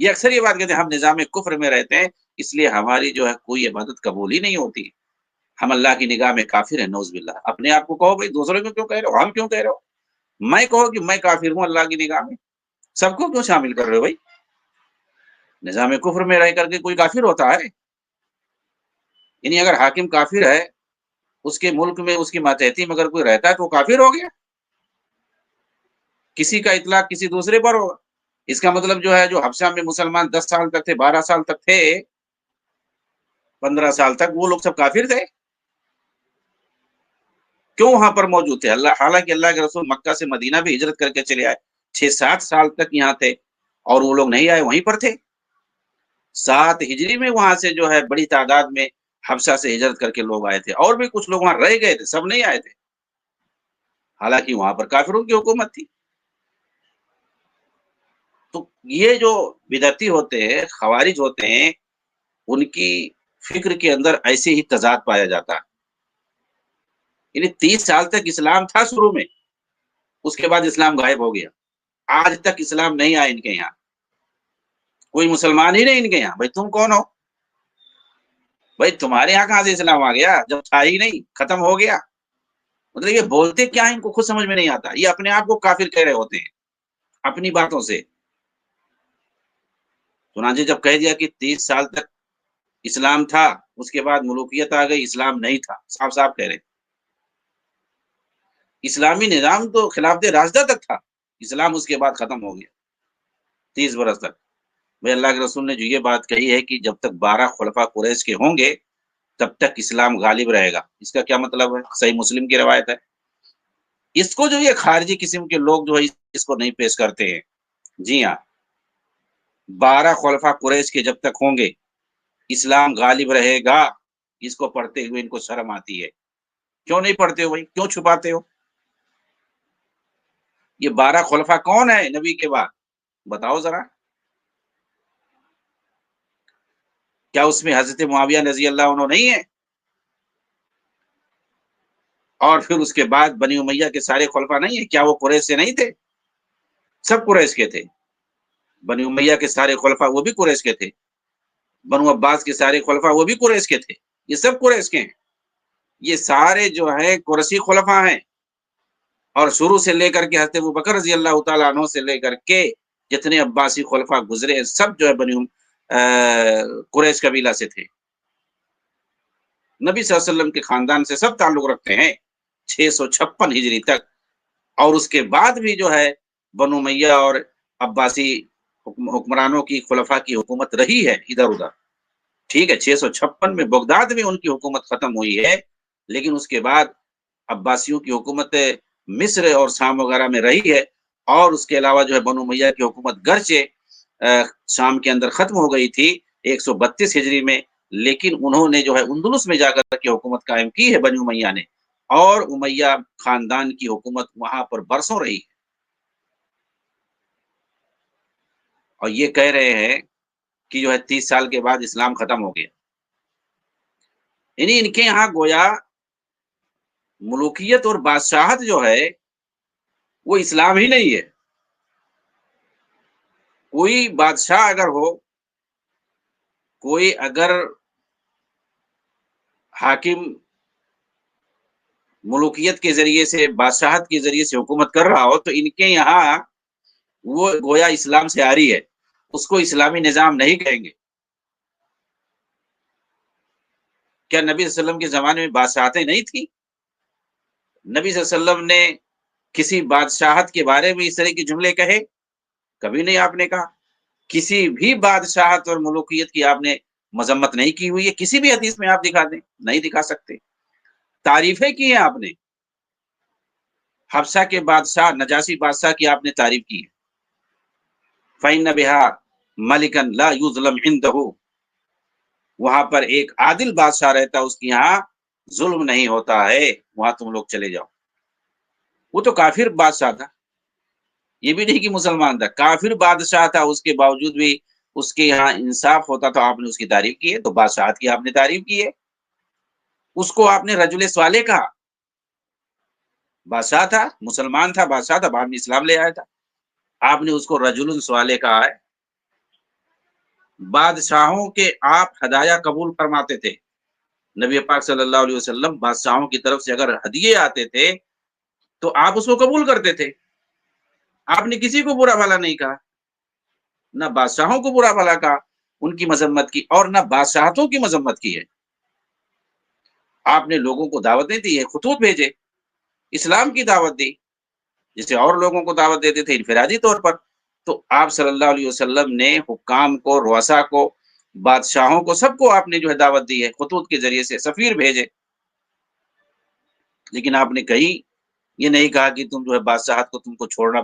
یہ اکثر یہ بات کہتے ہیں ہم نظام کفر میں رہتے ہیں، اس لیے ہماری جو ہے کوئی عبادت قبول ہی نہیں ہوتی، ہم اللہ کی نگاہ میں کافر ہیں، نعوذ باللہ۔ اپنے آپ کو کہو بھائی، دوسروں کو کیوں کہہ رہے ہو؟ ہم کیوں کہہ رہے ہو؟ میں کہو کہ میں کافر ہوں اللہ کی نگاہ میں، سب کو کیوں شامل کر رہے ہو بھائی؟ نظام کفر میں رہ کر کے کوئی کافر ہوتا ہے؟ یعنی اگر حاکم کافر ہے، اس کے ملک میں اس کی ماتحتی میں اگر کوئی رہتا ہے تو وہ کافر ہو گیا، کسی کا اطلاق کسی دوسرے پر ہوگا۔ اس کا مطلب جو ہے جو حبشہ میں مسلمان 10 سال تک تھے، 12 سال تک تھے، 15 سال تک، وہ لوگ سب کافر تھے؟ کیوں وہاں پر موجود تھے؟ حالانکہ اللہ کے رسول مکہ سے مدینہ بھی ہجرت کر کے چلے آئے، 6-7 سال تک یہاں تھے، اور وہ لوگ نہیں آئے، وہیں پر تھے۔ 7 ہجری میں وہاں سے جو ہے بڑی تعداد میں حبشہ سے ہجرت کر کے لوگ آئے تھے، اور بھی کچھ لوگ وہاں رہ گئے تھے، سب نہیں آئے تھے، حالانکہ وہاں پر کافروں کی حکومت تھی۔ تو یہ جو بدعتی ہوتے ہیں، خوارج ہوتے ہیں، ان کی فکر کے اندر ایسے ہی تضاد پایا جاتا ہے۔ یعنی 30 سال تک اسلام تھا شروع میں، اس کے بعد اسلام غائب ہو گیا، آج تک اسلام نہیں آیا ان کے یہاں، کوئی مسلمان ہی نہیں ان کے یہاں۔ بھائی تم کون ہو؟ بھائی تمہارے یہاں کہاں سے اسلام آ گیا جب تھا ہی نہیں، ختم ہو گیا؟ مطلب یہ بولتے کیا ہیں، ان کو خود سمجھ میں نہیں آتا، یہ اپنے آپ کو کافر کہہ رہے ہوتے ہیں اپنی باتوں سے۔ چنانچہ جب کہہ دیا کہ 30 سال تک اسلام تھا، اس کے بعد ملوکیت آ گئی، اسلام نہیں تھا، صاف صاف کہہ رہے۔ اسلامی نظام تو خلافت راشدہ تک تھا، اسلام اس کے بعد ختم ہو گیا 30 برس تک۔ بھائی اللہ کے رسول نے جو یہ بات کہی ہے کہ جب تک 12 خلفاء قریش کے ہوں گے تب تک اسلام غالب رہے گا، اس کا کیا مطلب ہے؟ صحیح مسلم کی روایت ہے۔ اس کو جو یہ خارجی قسم کے لوگ جو ہے اس کو نہیں پیش کرتے ہیں۔ جی ہاں، 12 خلفاء قریش کے جب تک ہوں گے اسلام غالب رہے گا، اس کو پڑھتے ہوئے ان کو شرم آتی ہے۔ کیوں نہیں پڑھتے ہو بھائی؟ کیوں چھپاتے ہو؟ یہ 12 خلفاء کون ہے نبی کے بعد؟ بتاؤ ذرا۔ کیا اس میں حضرت معاویہ رضی اللہ عنہ نہیں ہے؟ اور پھر اس کے بعد بنی امیہ کے سارے خلفاء نہیں ہیں؟ کیا وہ قریش سے نہیں تھے؟ سب قریش کے تھے۔ بنی امیہ کے سارے خلفاء وہ بھی قریش کے تھے، بنو عباس کے سارے خلفاء وہ بھی قریش کے تھے، یہ سب قریش کے ہیں۔ یہ سارے جو ہیں قریشی خلفاء ہیں، اور شروع سے لے کر کے حضرت ابوبکر رضی اللہ تعالیٰ عنہ سے لے کر کے جتنے عباسی خلفاء گزرے سب جو ہے بنی قریش قبیلہ سے تھے، نبی صلی اللہ علیہ وسلم کے خاندان سے سب تعلق رکھتے ہیں 656 ہجری تک۔ اور اس کے بعد بھی جو ہے بنو امیہ اور عباسی حکمرانوں کی خلفاء کی حکومت رہی ہے ادھر ادھر، ٹھیک ہے۔ 656 میں بغداد میں ان کی حکومت ختم ہوئی ہے، لیکن اس کے بعد عباسیوں کی حکومت مصر اور شام وغیرہ میں رہی ہے، اور اس کے علاوہ جو ہے بنو امیہ کی حکومت گرچہ شام کے اندر ختم ہو گئی تھی 132 ہجری میں، لیکن انہوں نے جو ہے اندلس میں جا کر کے حکومت قائم کی ہے بنی امیہ نے، اور امیہ خاندان کی حکومت وہاں پر برسوں رہی ہے۔ اور یہ کہہ رہے ہیں کہ جو ہے 30 سال کے بعد اسلام ختم ہو گیا، یعنی ان کے یہاں گویا ملوکیت اور بادشاہت جو ہے وہ اسلام ہی نہیں ہے۔ کوئی بادشاہ اگر ہو، کوئی اگر حاکم ملوکیت کے ذریعے سے، بادشاہت کے ذریعے سے حکومت کر رہا ہو تو ان کے یہاں وہ گویا اسلام سے آ رہی ہے، اس کو اسلامی نظام نہیں کہیں گے۔ کیا نبی صلی اللہ علیہ وسلم کے زمانے میں بادشاہتیں نہیں تھیں؟ نبی صلی اللہ علیہ وسلم نے کسی بادشاہت کے بارے میں اس طرح کے جملے کہے؟ کبھی نہیں آپ نے کہا۔ کسی بھی بادشاہت اور ملوکیت کی آپ نے مذمت نہیں کی ہوئی ہے، کسی بھی حدیث میں آپ دکھا دیں، نہیں دکھا سکتے۔ تعریفیں کی ہیں آپ نے، حبشہ کے بادشاہ نجاشی بادشاہ کی آپ نے تعریف کی ہے، فَإِنَّ بِهَا مَلِكًا لَا يُظْلَمْ عِنْدَهُ، وہاں پر ایک عادل بادشاہ رہتا ہے، اس کے یہاں ظلم نہیں ہوتا ہے، وہاں تم لوگ چلے جاؤ۔ وہ تو کافر بادشاہ تھا، یہ بھی نہیں کہ مسلمان تھا، کافر بادشاہ تھا، اس کے باوجود بھی اس کے یہاں انصاف ہوتا تو آپ نے اس کی تعریف کی ہے، تو بادشاہت کی آپ نے تعریف کی ہے۔ اس کو آپ نے رجل صالح کہا، بادشاہ تھا، مسلمان تھا، بادشاہ تھا، بعد میں اسلام لے آیا تھا، آپ نے اس کو رجل صالح کہا ہے۔ بادشاہوں کے آپ ہدایہ قبول فرماتے تھے، نبی پاک صلی اللہ علیہ وسلم بادشاہوں کی طرف سے اگر ہدیے آتے تھے تو آپ اس کو قبول کرتے تھے، آپ نے کسی کو برا بھلا نہیں کہا، نہ بادشاہوں کو برا بھلا کہا، ان کی مذمت کی، اور نہ بادشاہتوں کی مذمت کی ہے۔ آپ نے لوگوں کو دعوتیں دی ہے، خطوط بھیجے، اسلام کی دعوت دی، جسے اور لوگوں کو دعوت دیتے تھے انفرادی طور پر۔ تو آپ صلی اللہ علیہ وسلم نے حکام کو، رؤساء کو، بادشاہوں کو، سب کو آپ نے جو ہے دعوت دی ہے، خطوط کے ذریعے سے سفیر بھیجے، لیکن آپ نے کہیں یہ نہیں کہا کہ تم جو ہے بادشاہت کو تم کو چھوڑنا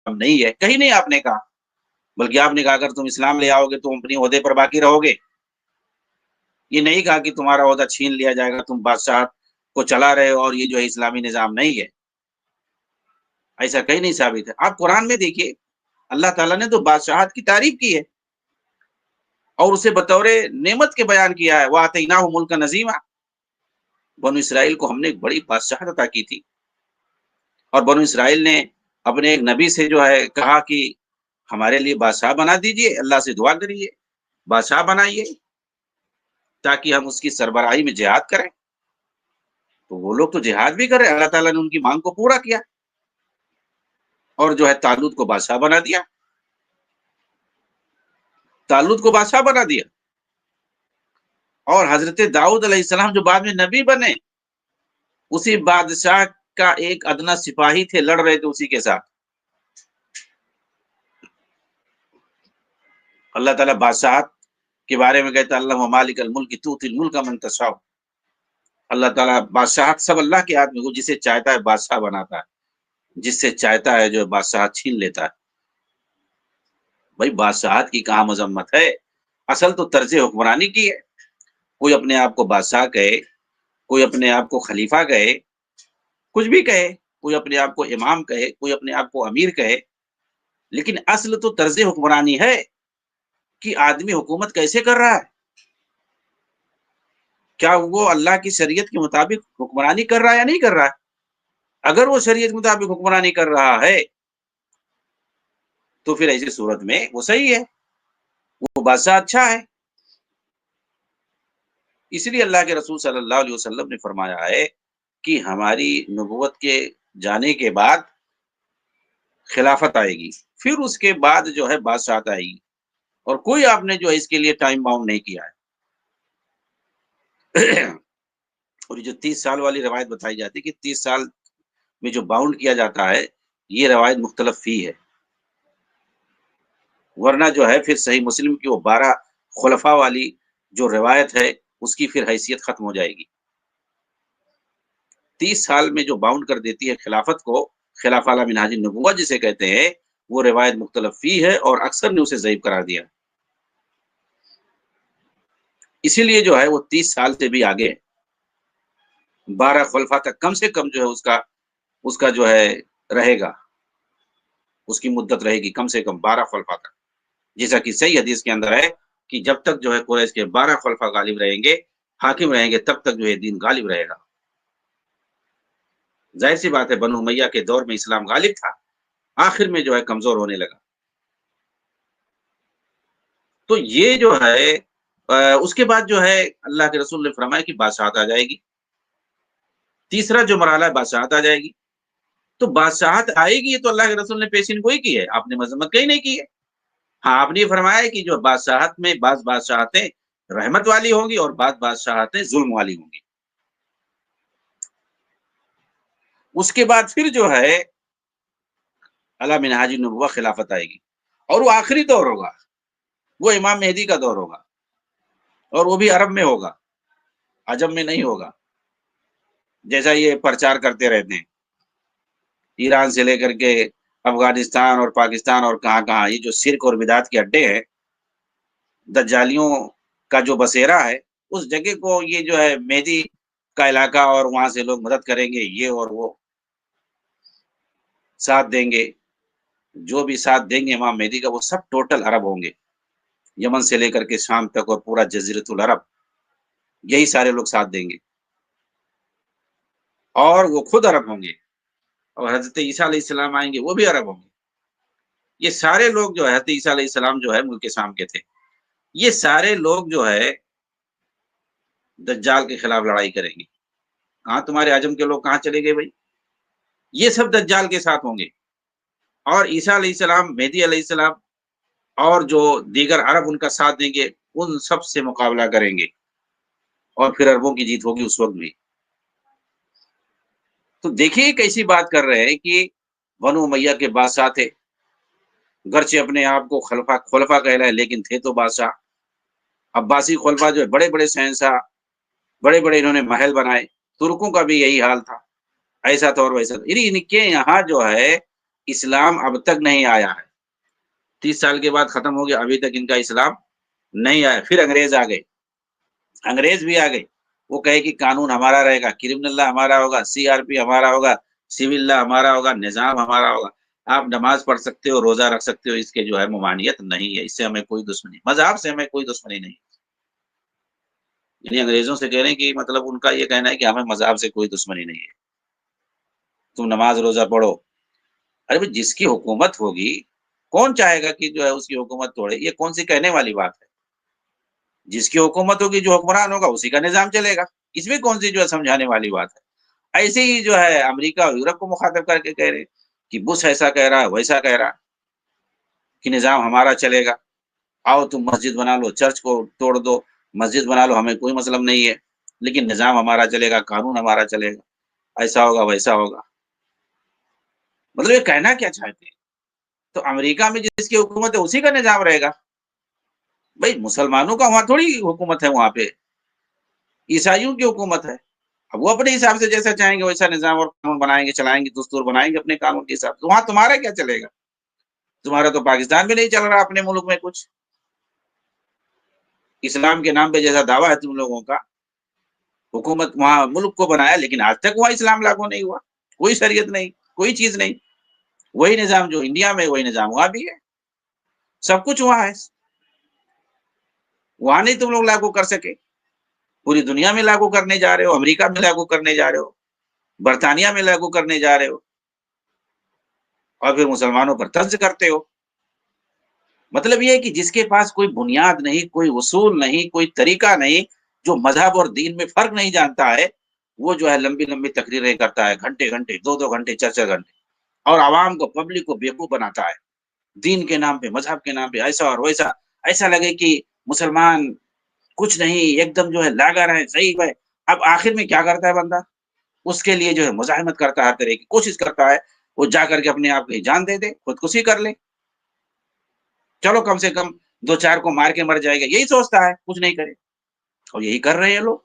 نہیں ہے، کہیں نہیں آپ نے کہا، بلکہ آپ نے کہا اگر تم اسلام لے آؤ گے تم اپنی عہدے پر باقی رہو گے۔ یہ نہیں کہا کہ تمہارا عہدہ چھین لیا جائے گا، تم بادشاہت کو چلا رہے ہو اور یہ جو ہے اسلامی نظام نہیں ہے، ایسا کہیں نہیں ثابت ہے۔ آپ قرآن میں دیکھیے، اللہ تعالیٰ نے تو بادشاہت کی تعریف کی ہے اور اسے بطور نعمت کے بیان کیا ہے، وَآتَيْنَاهُ مُلْكًا عَظِيمًا، بنو اسرائیل کو ہم نے ایک بڑی بادشاہت عطا کی تھی، اور بنو اسرائیل نے اپنے ایک نبی سے جو ہے کہا کہ ہمارے لیے بادشاہ بنا دیجئے، اللہ سے دعا کریے بادشاہ بنائیے تاکہ ہم اس کی سربراہی میں جہاد کریں۔ تو وہ لوگ تو جہاد بھی کر رہے، اللہ تعالیٰ نے ان کی مانگ کو پورا کیا اور جو ہے طالوت کو بادشاہ بنا دیا، طالوت کو بادشاہ بنا دیا۔ اور حضرت داؤد علیہ السلام جو بعد میں نبی بنے، اسی بادشاہ کا ایک ادنا سپاہی تھے، لڑ رہے تھے اسی کے ساتھ۔ اللہ تعالیٰ بادشاہت کے بارے میں کہتا ہے اللہ مالک الملک تؤتی الملک من تشاء، اللہ تعالیٰ بادشاہت سب اللہ کے ہاتھ میں، وہ جسے چاہتا ہے بادشاہ بناتا ہے، جس سے چاہتا ہے جو بادشاہت چھین لیتا ہے۔ بھائی بادشاہت کی کہاں مذمت ہے، اصل تو طرز حکمرانی کی ہے۔ کوئی اپنے آپ کو بادشاہ کہے، کوئی اپنے آپ کو خلیفہ کہے، کچھ بھی کہے، کوئی اپنے آپ کو امام کہے، کوئی اپنے آپ کو امیر کہے، لیکن اصل تو طرز حکمرانی ہے کہ آدمی حکومت کیسے کر رہا ہے، کیا وہ اللہ کی شریعت کے مطابق حکمرانی کر رہا ہے یا نہیں کر رہا ہے۔ اگر وہ شریعت کے مطابق حکمرانی کر رہا ہے تو پھر ایسی صورت میں وہ صحیح ہے، وہ بادشاہ اچھا ہے۔ اس لیے اللہ کے رسول صلی اللہ علیہ وسلم نے فرمایا ہے کہ ہماری نبوت کے جانے کے بعد خلافت آئے گی، پھر اس کے بعد جو ہے بادشاہت آئے گی، اور کوئی آپ نے جو ہے اس کے لیے ٹائم باؤنڈ نہیں کیا ہے۔ اور یہ جو 30 سال والی روایت بتائی جاتی ہے کہ 30 سال میں جو باؤنڈ کیا جاتا ہے، یہ روایت مختلف فی ہے، ورنہ جو ہے پھر صحیح مسلم کی وہ 12 خلفاء والی جو روایت ہے اس کی پھر حیثیت ختم ہو جائے گی۔ 30 سال میں جو باؤنڈ کر دیتی ہے خلافت کو، خلافہ علی منہاج النبوۃ جسے کہتے ہیں، وہ روایت مختلف فی ہے اور اکثر نے اسے ضعیف قرار دیا، اسی لیے جو ہے وہ 30 سال سے بھی آگے ہے۔ 12 خلفاء تک کم سے کم جو ہے اس کا جو ہے رہے گا، اس کی مدت رہے گی کم سے کم 12 خلفاء تک، جیسا کہ صحیح حدیث کے اندر ہے کہ جب تک جو ہے قریش کے 12 خلفاء غالب رہیں گے، حاکم رہیں گے، تب تک جو ہے دین غالب رہے گا۔ ظاہر سی بات ہے بنو امیہ کے دور میں اسلام غالب تھا، آخر میں جو ہے کمزور ہونے لگا۔ تو یہ جو ہے اس کے بعد جو ہے اللہ کے رسول نے فرمایا کہ بادشاہت آ جائے گی. تیسرا جو مرحلہ ہے بادشاہت آ جائے گی. تو بادشاہت آئے گی تو اللہ کے رسول نے پیشین گوئی کی ہے, آپ نے مذمت کہیں نہیں کی ہے. ہاں آپ نے یہ فرمایا کہ جو بادشاہت میں بعض بادشاہتیں رحمت والی ہوں گی اور بعض بادشاہتیں ظلم والی ہوں گی. اس کے بعد پھر جو ہے علی منہاج النبوہ خلافت آئے گی, اور وہ آخری دور ہوگا, وہ امام مہدی کا دور ہوگا, اور وہ بھی عرب میں ہوگا, عجم میں نہیں ہوگا جیسا یہ پرچار کرتے رہتے ہیں. ایران سے لے کر کے افغانستان اور پاکستان اور کہاں کہاں یہ جو شرک اور بدعت کے اڈے ہیں, دجالیوں کا جو بسیرا ہے, اس جگہ کو یہ جو ہے مہدی کا علاقہ, اور وہاں سے لوگ مدد کریں گے, یہ اور وہ ساتھ دیں گے. جو بھی ساتھ دیں گے امام مہدی کا وہ سب ٹوٹل عرب ہوں گے, یمن سے لے کر کے شام تک اور پورا جزیرۃ العرب, یہی سارے لوگ ساتھ دیں گے, اور وہ خود عرب ہوں گے. اور حضرت عیسیٰ علیہ السلام آئیں گے, وہ بھی عرب ہوں گے. یہ سارے لوگ جو ہے, حضرت عیسیٰ علیہ السلام جو ہے ملک شام کے تھے, یہ سارے لوگ جو ہے دجال کے خلاف لڑائی کریں گے. کہاں تمہارے عجم کے لوگ کہاں چلے گئے بھائی؟ یہ سب دجال کے ساتھ ہوں گے, اور عیسیٰ علیہ السلام, مہدی علیہ السلام اور جو دیگر عرب ان کا ساتھ دیں گے, ان سب سے مقابلہ کریں گے, اور پھر عربوں کی جیت ہوگی اس وقت بھی. تو دیکھیے کیسی بات کر رہے ہیں کہ بنو امیہ کے بادشاہ تھے, گرچہ اپنے آپ کو خلفا کہلائے لیکن تھے تو بادشاہ. عباسی خلفا جو ہے بڑے بڑے شہنشاہ, بڑے بڑے انہوں نے محل بنائے. ترکوں کا بھی یہی حال تھا, ایسا تھا اور ویسا تھا. ان کے یہاں جو ہے اسلام اب تک نہیں آیا ہے, 30 سال کے بعد ختم ہو گیا, ابھی تک ان کا اسلام نہیں آیا. پھر انگریز آ گئے, انگریز بھی آ گئے. وہ کہے کہ قانون ہمارا رہے گا, کرمنل لا ہمارا ہوگا, CRP ہمارا ہوگا, سول لا ہمارا ہوگا, نظام ہمارا ہوگا. آپ نماز پڑھ سکتے ہو, روزہ رکھ سکتے ہو, اس کے جو ہے ممانعت نہیں ہے, اس سے ہمیں کوئی دشمنی, مذہب سے ہمیں کوئی دشمنی نہیں. یعنی انگریزوں سے کہہ رہے ہیں کہ مطلب ان کا یہ کہنا ہے کہ ہمیں مذہب سے کوئی دشمنی نہیں ہے, تم نماز روزہ پڑھو. ارے بھائی جس کی حکومت ہوگی کون چاہے گا کہ جو ہے اس کی حکومت توڑے؟ یہ کون سی کہنے والی بات ہے؟ جس کی حکومت ہوگی, جو حکمران ہوگا اسی کا نظام چلے گا, اس میں کون سی جو ہے سمجھانے والی بات ہے؟ ایسے ہی جو ہے امریکہ اور یورپ کو مخاطب کر کے کہہ رہے کہ بش ایسا کہہ رہا ہے, ویسا کہہ رہا کہ نظام ہمارا چلے گا, آؤ تم مسجد بنا لو, چرچ کو توڑ دو, مسجد بنا لو, ہمیں کوئی مطلب نہیں ہے, لیکن نظام ہمارا چلے گا, قانون ہمارا چلے گا, ایسا ہوگا ویسا ہوگا. مطلب یہ کہنا کیا چاہتے ہیں؟ تو امریکہ میں جس کی حکومت ہے اسی کا نظام رہے گا. بھائی مسلمانوں کا وہاں تھوڑی حکومت ہے, وہاں پہ عیسائیوں کی حکومت ہے. اب وہ اپنے حساب سے جیسا چاہیں گے ویسا نظام اور قانون بنائیں گے, چلائیں گے, دستور بنائیں گے اپنے قانون کے حساب سے. وہاں تمہارا کیا چلے گا؟ تمہارا تو پاکستان میں نہیں چل رہا, اپنے ملک میں کچھ اسلام کے نام پہ جیسا دعویٰ ہے تم لوگوں کا, حکومت وہاں ملک کو بنایا لیکن آج تک وہاں اسلام لاگو نہیں ہوا, کوئی شریعت نہیں, کوئی چیز نہیں. وہی نظام جو انڈیا میں, وہی نظام وہاں بھی ہے, سب کچھ وہاں ہے. وہاں نہیں تم لوگ لاگو کر سکے, پوری دنیا میں لاگو کرنے جا رہے ہو, امریکہ میں لاگو کرنے جا رہے ہو, برطانیہ میں لاگو کرنے جا رہے ہو, اور پھر مسلمانوں پر طنز کرتے ہو. مطلب یہ ہے کہ جس کے پاس کوئی بنیاد نہیں, کوئی اصول نہیں, کوئی طریقہ نہیں, جو مذہب اور دین میں فرق نہیں جانتا ہے, وہ جو ہے لمبی لمبی تقریریں کرتا ہے, گھنٹے گھنٹے, 2 گھنٹے, 4 گھنٹے, اور عوام کو, پبلک کو بیوقوف بناتا ہے. دین کے نام پہ, مذہب کے نام پہ ایسا اور ویسا, ایسا لگے کہ مسلمان کچھ نہیں, ایک دم جو ہے لاگا رہے, صحیح ہے. اب آخر میں کیا کرتا ہے بندہ؟ اس کے لیے جو ہے مزاحمت کرتا ہے, ہر طرح کی کوشش کرتا ہے, وہ جا کر کے اپنے آپ کی جان دے دے, خودکشی کر لے, چلو کم سے کم 2-4 کو مار کے مر جائے گا, یہی سوچتا ہے, کچھ نہیں کرے. اور یہی کر رہے ہیں لوگ.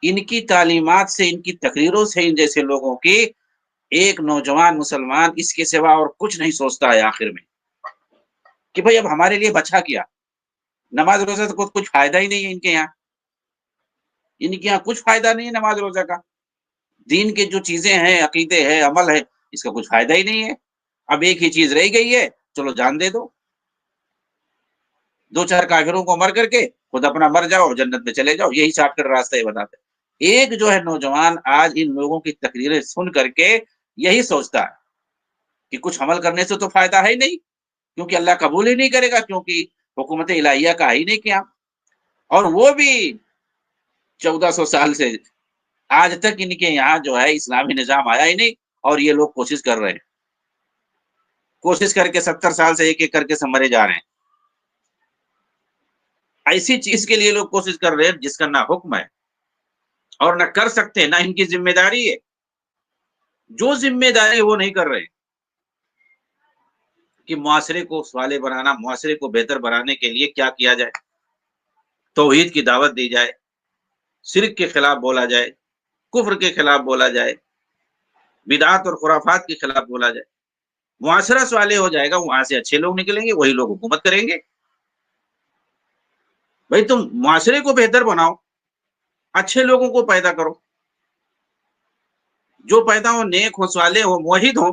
ان کی تعلیمات سے, ان کی تقریروں سے, ان جیسے لوگوں کی, ایک نوجوان مسلمان اس کے سوا اور کچھ نہیں سوچتا ہے آخر میں کہ بھئی اب ہمارے لیے بچا کیا؟ نماز روزہ سے کچھ فائدہ ہی نہیں ہے ان کے یہاں, ان کے یہاں کچھ فائدہ نہیں ہے نماز روزہ کا. دین کے جو چیزیں ہیں, عقیدے ہیں, عمل ہے, اس کا کچھ فائدہ ہی نہیں ہے. اب ایک ہی چیز رہ گئی ہے, چلو جان دے دو, 2-4 کافروں کو مر کر کے خود اپنا مر جاؤ اور جنت میں چلے جاؤ, یہی شارٹ کٹ راستہ یہ بتاتے. ایک جو ہے نوجوان آج ان لوگوں کی تقریریں سن کر کے یہی سوچتا ہے کہ کچھ عمل کرنے سے تو فائدہ ہے نہیں, کیونکہ اللہ قبول ہی نہیں کرے گا, کیونکہ حکومت الہیہ کا ہے ہی نہیں کیا. اور وہ بھی 1400 سال سے آج تک ان کے یہاں جو ہے اسلامی نظام آیا ہی نہیں، اور یہ لوگ کوشش کر رہے ہیں، کوشش کر کے 70 سال سے ایک ایک کر کے سب مرے جا رہے ہیں۔ ایسی چیز کے لیے لوگ کوشش کر رہے ہیں جس کا نہ حکم ہے اور نہ کر سکتے، نہ ان کی ذمہ داری ہے۔ جو ذمہ داری ہے وہ نہیں کر رہے کہ معاشرے کو صالح بنانا، معاشرے کو بہتر بنانے کے لیے کیا کیا جائے، توحید کی دعوت دی جائے، شرک کے خلاف بولا جائے، کفر کے خلاف بولا جائے، بدعات اور خرافات کے خلاف بولا جائے۔ معاشرہ صالح ہو جائے گا، وہاں سے اچھے لوگ نکلیں گے، وہی لوگ حکومت کریں گے۔ بھائی تم معاشرے کو بہتر بناؤ، اچھے لوگوں کو پیدا کرو، جو پیدا ہو نیک ہو، صالح ہو، موحد ہو،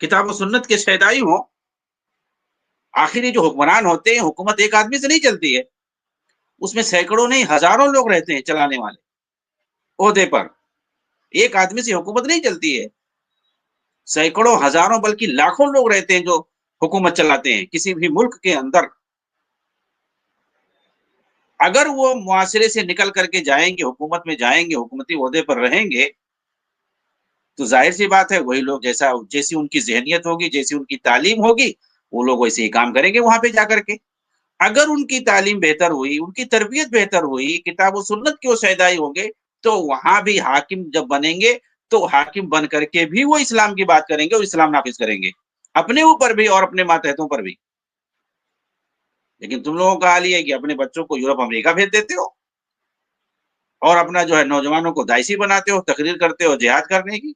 کتاب و سنت کے شیدائی ہو۔ آخری جو حکمران ہوتے ہیں، حکومت ایک آدمی سے نہیں چلتی ہے، اس میں سینکڑوں نہیں ہزاروں لوگ رہتے ہیں چلانے والے عہدے پر۔ ایک آدمی سے حکومت نہیں چلتی ہے، سینکڑوں ہزاروں بلکہ لاکھوں لوگ رہتے ہیں جو حکومت چلاتے ہیں کسی بھی ملک کے اندر۔ اگر وہ معاشرے سے نکل کر کے جائیں گے، حکومت میں جائیں گے، حکومتی عہدے پر رہیں گے، تو ظاہر سی بات ہے وہی لوگ جیسی ان کی ذہنیت ہوگی، جیسی ان کی تعلیم ہوگی، وہ لوگ ویسے ہی کام کریں گے وہاں پہ جا کر کے۔ اگر ان کی تعلیم بہتر ہوئی، ان کی تربیت بہتر ہوئی، کتاب و سنت کے وہ شیدائی ہوں گے، تو وہاں بھی حاکم جب بنیں گے تو حاکم بن کر کے بھی وہ اسلام کی بات کریں گے اور اسلام نافذ کریں گے، اپنے اوپر بھی اور اپنے ماتحتوں پر بھی۔ لیکن تم لوگوں کا حال یہ ہے کہ اپنے بچوں کو یورپ امریکہ بھیج دیتے ہو، اور اپنا جو ہے نوجوانوں کو داعشی بناتے ہو، تقریر کرتے ہو جہاد کرنے کی،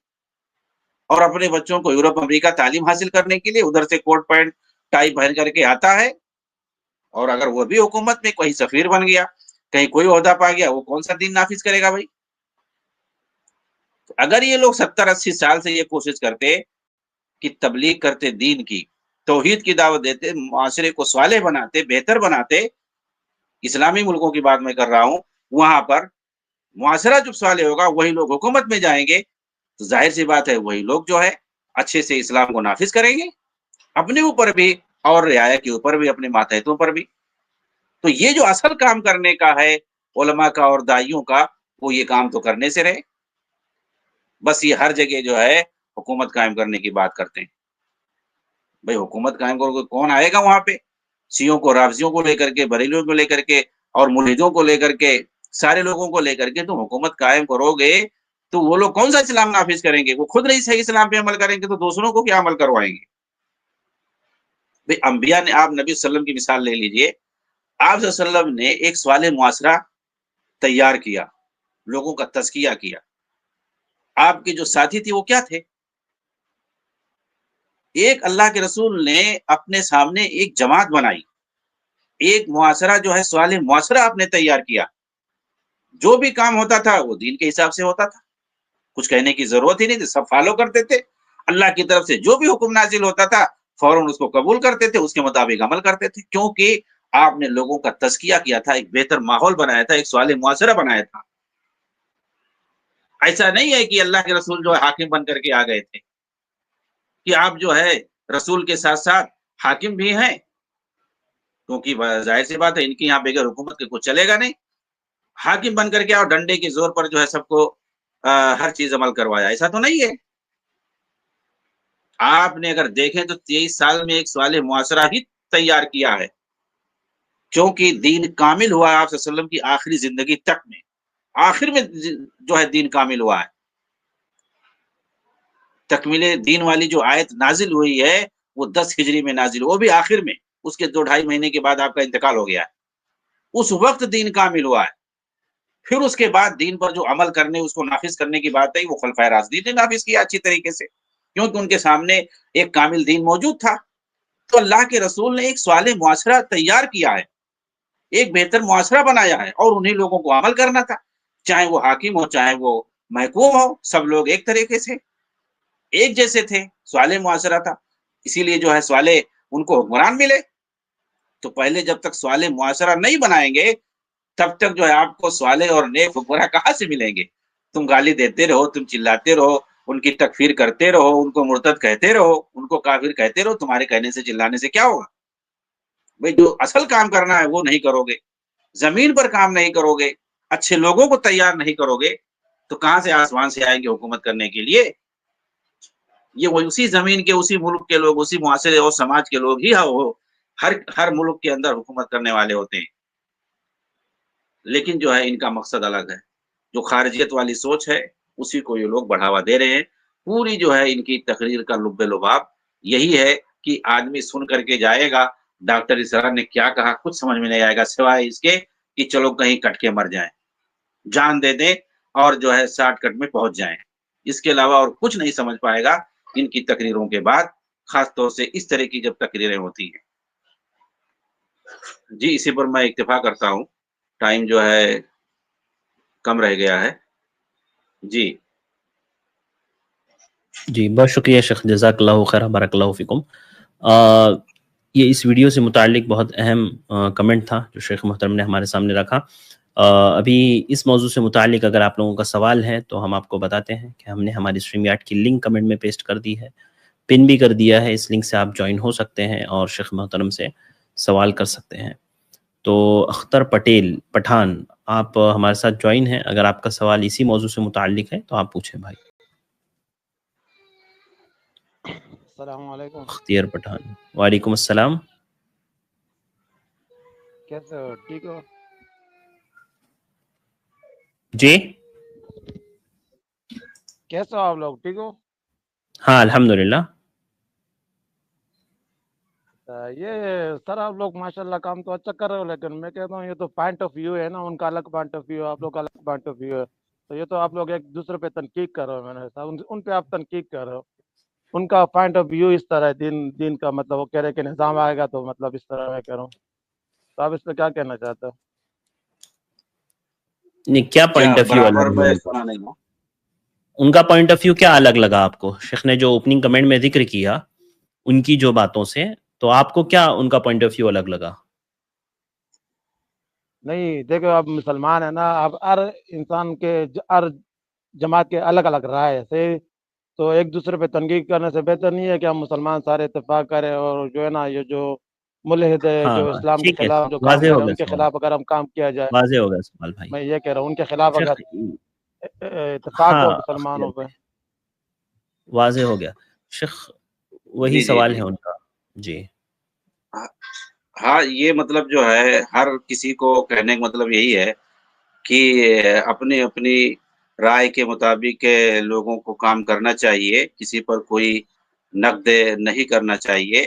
اور اپنے بچوں کو یورپ امریکہ تعلیم حاصل کرنے کے لیے ادھر سے کوٹ پینٹ ٹائی پہن کر کے آتا ہے، اور اگر وہ بھی حکومت میں کہیں سفیر بن گیا، کہیں کوئی عہدہ پا گیا، وہ کون سا دین نافذ کرے گا بھائی؟ اگر یہ لوگ 70-80 سال سے یہ کوشش کرتے کہ تبلیغ کرتے دین کی، توحید کی دعوت دیتے، معاشرے کو صالح بناتے، بہتر بناتے، اسلامی ملکوں کی بات میں کر رہا ہوں، وہاں پر معاشرہ جب صالح ہوگا وہی لوگ حکومت میں جائیں گے، تو ظاہر سی بات ہے وہی لوگ جو ہے اچھے سے اسلام کو نافذ کریں گے، اپنے اوپر بھی اور رعایا کے اوپر بھی، اپنے ماتحتوں پر بھی۔ تو یہ جو اصل کام کرنے کا ہے علماء کا اور داعیوں کا، وہ یہ کام تو کرنے سے رہے۔ بس یہ ہر جگہ جو ہے حکومت قائم کرنے کی بات کرتے ہیں۔ بھائی حکومت قائم کرو، کون آئے گا وہاں پہ؟ شیعوں کو، رافضیوں کو لے کر کے، بریلویوں کو لے کر کے، اور ملحدوں کو لے کر کے، سارے لوگوں کو لے کر کے تم حکومت قائم کرو گے تو وہ لوگ کون سا اسلام نافذ کریں گے؟ وہ خود نہیں صحیح اسلام پہ عمل کریں گے تو دوسروں کو کیا عمل کروائیں گے؟ بھائی انبیاء نے، آپ نبی صلی اللہ علیہ وسلم کی مثال لے لیجئے، آپ صلی اللہ علیہ وسلم نے ایک صالح معاشرہ تیار کیا، لوگوں کا تزکیہ کیا۔ آپ کے جو ساتھی تھے وہ کیا تھے؟ ایک اللہ کے رسول نے اپنے سامنے ایک جماعت بنائی، ایک معاشرہ جو ہے صالح معاشرہ آپ نے تیار کیا۔ جو بھی کام ہوتا تھا وہ دین کے حساب سے ہوتا تھا، کچھ کہنے کی ضرورت ہی نہیں تھی، سب فالو کرتے تھے۔ اللہ کی طرف سے جو بھی حکم نازل ہوتا تھا فوراً اس کو قبول کرتے تھے، اس کے مطابق عمل کرتے تھے، کیونکہ آپ نے لوگوں کا تزکیہ کیا تھا، ایک بہتر ماحول بنایا تھا، ایک صالح معاشرہ بنایا تھا۔ ایسا نہیں ہے کہ اللہ کے رسول جو ہے حاکم بن کر کے آ گئے تھے، کہ آپ جو ہے رسول کے ساتھ ساتھ حاکم بھی ہیں، کیونکہ ظاہر سی بات ہے ان کی یہاں بغیر حکومت کے کچھ چلے گا نہیں۔ حاکم بن کر کے اور ڈنڈے کے زور پر جو ہے سب کو ہر چیز عمل کروایا، ایسا تو نہیں ہے۔ آپ نے اگر دیکھیں تو 23 سال میں ایک صالح معاشرہ ہی تیار کیا ہے، کیونکہ دین کامل ہوا ہے آپ صلی اللہ علیہ وسلم کی آخری زندگی تک میں، آخر میں جو ہے دین کامل ہوا ہے۔ تکمیل دین والی جو آیت نازل ہوئی ہے وہ 10 ہجری میں نازل، وہ بھی آخر میں، اس کے 2-2.5 مہینے کے بعد آپ کا انتقال ہو گیا ہے، اس وقت دین کامل ہوا ہے۔ پھر اس کے بعد دین پر جو عمل کرنے، اس کو نافذ کرنے کی بات ہے، وہ خلفائے راشدین نے نافذ کیا اچھی طریقے سے، کیونکہ ان کے سامنے ایک کامل دین موجود تھا۔ تو اللہ کے رسول نے ایک صالح معاشرہ تیار کیا ہے، ایک بہتر معاشرہ بنایا ہے، اور انہی لوگوں کو عمل کرنا تھا، چاہے وہ حاکم ہو چاہے وہ محکوم ہو، سب لوگ ایک طریقے سے ایک جیسے تھے، صالح معاشرہ تھا، اسی لیے جو ہے صالح ان کو حکمران ملے۔ تو پہلے جب تک صالح معاشرہ نہیں بنائیں گے تب تک جو ہے آپ کو صالح اور نیک حکمراں کہاں سے ملیں گے؟ تم گالی دیتے رہو، تم چلاتے رہو، ان کی تکفیر کرتے رہو، ان کو مرتد کہتے رہو، ان کو کافر کہتے رہو، تمہارے کہنے سے چلانے سے کیا ہوگا؟ بھئی جو اصل کام کرنا ہے وہ نہیں کرو گے، زمین پر کام نہیں کرو گے، اچھے لوگوں کو تیار نہیں کرو گے تو کہاں سے آسمان سے آئیں گے حکومت کرنے کے لیے؟ یہ وہ اسی زمین کے، اسی ملک کے لوگ، اسی معاشرے اور سماج کے لوگ ہی ہر ملک کے اندر حکومت کرنے والے ہوتے ہیں. لیکن جو ہے ان کا مقصد الگ ہے. جو خارجیت والی سوچ ہے اسی کو یہ لوگ بڑھاوا دے رہے ہیں. پوری جو ہے ان کی تقریر کا لب لباب یہی ہے کہ آدمی سن کر کے جائے گا ڈاکٹر اسرار نے کیا کہا کچھ سمجھ میں نہیں آئے گا، سوائے اس کے کہ چلو کہیں کٹ کے مر جائیں، جان دے دیں اور جو ہے شارٹ کٹ میں پہنچ جائیں. اس کے علاوہ اور کچھ نہیں سمجھ پائے گا ان کی تقریروں کے بعد، خاص طور سے اس طرح کی جب تقریریں ہوتی ہیں. جی اسی پر میں اکتفا کرتا ہوں، ٹائم جو ہے کم رہ گیا ہے. جی جی بہت شکریہ شیخ، جزاک اللہ خیر، بارک اللہ فیکم. یہ اس ویڈیو سے متعلق بہت اہم کمنٹ تھا جو شیخ محترم نے ہمارے سامنے رکھا. ابھی اس موضوع سے متعلق اگر آپ لوگوں کا سوال ہے تو ہم آپ کو بتاتے ہیں کہ ہم نے ہماری اسٹریم یارڈ کی لنک کمنٹ میں پیسٹ کر دی ہے، پن بھی کر دیا ہے. اس لنک سے آپ جوائن ہو سکتے ہیں اور شیخ محترم سے سوال کر سکتے ہیں. تو اختر پٹیل پٹھان آپ ہمارے ساتھ جوائن ہیں، اگر آپ کا سوال اسی موضوع سے متعلق ہے تو آپ پوچھیں بھائی. السلام علیکم. اختیار پٹھان وعلیکم السلام. کیسے ہو؟ ٹھیک ہو؟ جی کیسے ہو آپ لوگ؟ ٹھیک ہو؟ ہاں الحمدللہ. یہ سر آپ لوگ ماشاءاللہ کام تو اچھا کر رہے ہو، لیکن میں کہتا ہوں یہ تو پوائنٹ آف ویو ہے نا، ان کا الگ پوائنٹ آف ویو ہے، آپ لوگ کا الگ پوائنٹ آف ویو ہے. تو یہ تو آپ لوگ ایک دوسرے پہ تنقید کر رہے ہو. میں نے ان پہ آپ تنقید کر رہے ہو. ان کا پوائنٹ آف ویو اس طرح ہے، دین کا مطلب وہ کہہ رہے کہ نظام آئے گا تو مطلب اس طرح میں کہہ رہا ہوں. تو آپ اس پہ کیا کہنا چاہتے ہو؟ نہیں کیا پوائنٹ آف ویو برابر الگ میں لگا؟ سنا نہیں ہوں. ان کا پوائنٹ آف ویو کیا الگ لگا آپ کو؟ شیخ نے جو اوپننگ کمنٹ میں ذکر کیا ان کی جو باتوں سے، تو آپ کو کیا ان کا پوائنٹ آف ویو الگ لگا؟ نہیں دیکھو، آپ مسلمان ہیں نا، آپ ہر انسان کے ہر جماعت کے الگ الگ رائے سے، تو ایک دوسرے پہ تنقید کرنے سے بہتر نہیں ہے کہ ہم مسلمان سارے اتفاق کریں اور جو ہے نا یہ جو ملحد ہے ہاں جو اسلام کے ٹھیک ہے، خلاف جو کام واضح کر ہو رہے ہیں گیا ان کے سوال، خلاف اگر ہم کام کیا جائے. واضح ہو گیا سوال بھائی. میں یہ کہہ رہا ہوں ان کے خلاف شیخ اگر اتفاق ہو ہاں مسلمانوں پہ. واضح ہو گیا شیخ، وہی جی جی سوال جی ہے ان کا. جی ہاں یہ مطلب جو ہے ہر کسی کو کہنے کا مطلب یہی ہے کہ اپنی اپنی رائے کے مطابق لوگوں کو کام کرنا چاہیے، کسی پر کوئی نقد نہیں کرنا چاہیے.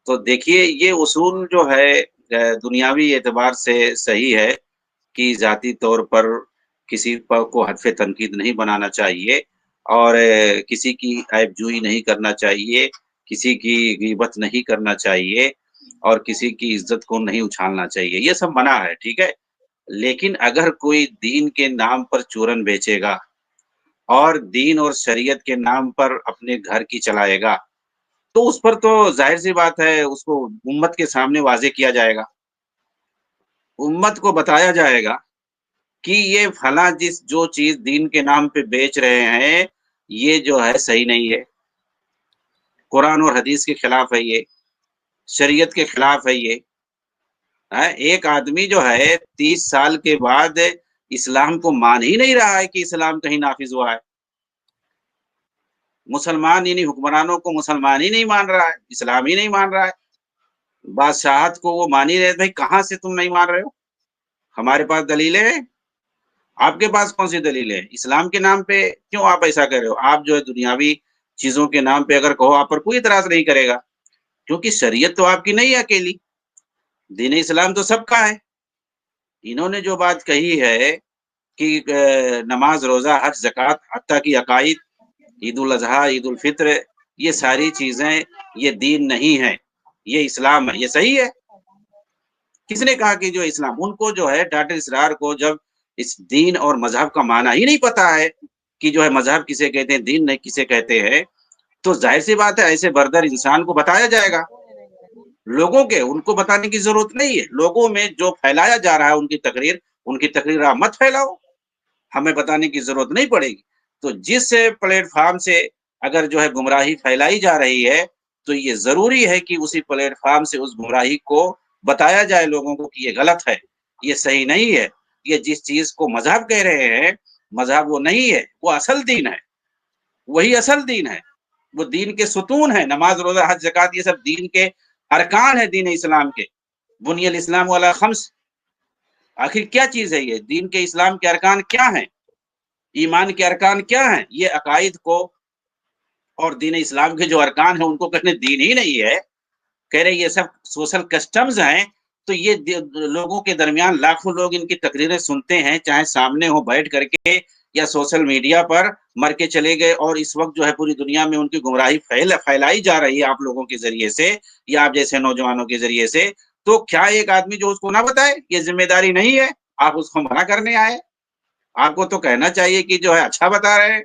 تو دیکھیے یہ اصول جو ہے دنیاوی اعتبار سے صحیح ہے کہ ذاتی طور پر کسی پر کو حرف تنقید نہیں بنانا چاہیے اور کسی کی عیب جوئی نہیں کرنا چاہیے، کسی کی غیبت نہیں کرنا چاہیے اور کسی کی عزت کو نہیں اچھالنا چاہیے. یہ سب منع ہے، ٹھیک ہے. لیکن اگر کوئی دین کے نام پر چورن بیچے گا اور دین اور شریعت کے نام پر اپنے گھر کی چلائے گا تو اس پر تو ظاہر سی بات ہے اس کو امت کے سامنے واضح کیا جائے گا، امت کو بتایا جائے گا کہ یہ فلاں جو چیز دین کے نام پہ بیچ رہے ہیں یہ جو ہے صحیح نہیں ہے، قرآن اور حدیث کے خلاف ہے، یہ شریعت کے خلاف ہے. یہ ایک آدمی جو ہے 30 سال کے بعد اسلام کو مان ہی نہیں رہا ہے کہ اسلام کہیں نافذ ہوا ہے. مسلمان یعنی حکمرانوں کو مسلمان ہی نہیں مان رہا ہے، اسلام ہی نہیں مان رہا ہے. بادشاہت کو وہ مان ہی رہے. بھائی کہاں سے تم نہیں مان رہے ہو؟ ہمارے پاس دلیلیں ہیں، آپ کے پاس کون سی دلیل ہے؟ اسلام کے نام پہ کیوں آپ ایسا کر رہے ہو؟ آپ جو ہے دنیاوی چیزوں کے نام پہ اگر کہو آپ پر کوئی اعتراض نہیں کرے گا، کیونکہ شریعت تو آپ کی نہیں ہے اکیلی، دین اسلام تو سب کا ہے. انہوں نے جو بات کہی ہے کہ نماز روزہ حج زکوٰۃ حتیٰ کی عقائد، عید الاضحیٰ عید الفطر، یہ ساری چیزیں یہ دین نہیں ہے، یہ اسلام ہے. یہ صحیح ہے. کس نے کہا کہ جو اسلام؟ ان کو جو ہے ڈاکٹر اسرار کو جب اس دین اور مذہب کا معنی ہی نہیں پتا ہے کہ جو ہے مذہب کسے کہتے ہیں دین نہیں کسے کہتے ہیں، تو ظاہر سی بات ہے ایسے بردر انسان کو بتایا جائے گا. لوگوں کے ان کو بتانے کی ضرورت نہیں ہے. لوگوں میں جو پھیلایا جا رہا ہے ان کی تقریر آپ مت پھیلاؤ، ہمیں بتانے کی ضرورت نہیں پڑے گی. تو جس پلیٹ فارم سے اگر جو ہے گمراہی پھیلائی جا رہی ہے تو یہ ضروری ہے کہ اسی پلیٹ فارم سے اس گمراہی کو بتایا جائے لوگوں کو کہ یہ غلط ہے. یہ صحیح نہیں ہے. یہ جس چیز کو مذہب کہہ رہے ہیں مذہب وہ نہیں ہے, وہ اصل دین ہے, وہی اصل دین ہے, وہ دین کے ستون ہے. نماز روزہ حج زکات یہ سب دین کے ارکان ہیں دین اسلام کے. بنی الاسلام علی خمس, آخر کیا چیز ہے یہ؟ دین کے اسلام کے ارکان کیا ہیں, ایمان کے ارکان کیا ہیں؟ یہ عقائد کو اور دین اسلام کے جو ارکان ہیں ان کو کہنے دین ہی نہیں ہے, کہہ رہے یہ سب سوشل کسٹمز ہیں. تو یہ لوگوں کے درمیان لاکھوں لوگ ان کی تقریریں سنتے ہیں, چاہے سامنے ہو بیٹھ کر کے یا سوشل میڈیا پر, مر کے چلے گئے. اور اس وقت جو ہے پوری دنیا میں ان کی گمراہی پھیلائی جا رہی ہے آپ لوگوں کے ذریعے سے یا آپ جیسے نوجوانوں کے ذریعے سے. تو کیا ایک آدمی جو اس کو نہ بتائے؟ یہ ذمہ داری نہیں ہے, آپ اس کو منع کرنے آئے. آپ کو تو کہنا چاہیے کہ جو ہے اچھا بتا رہے ہیں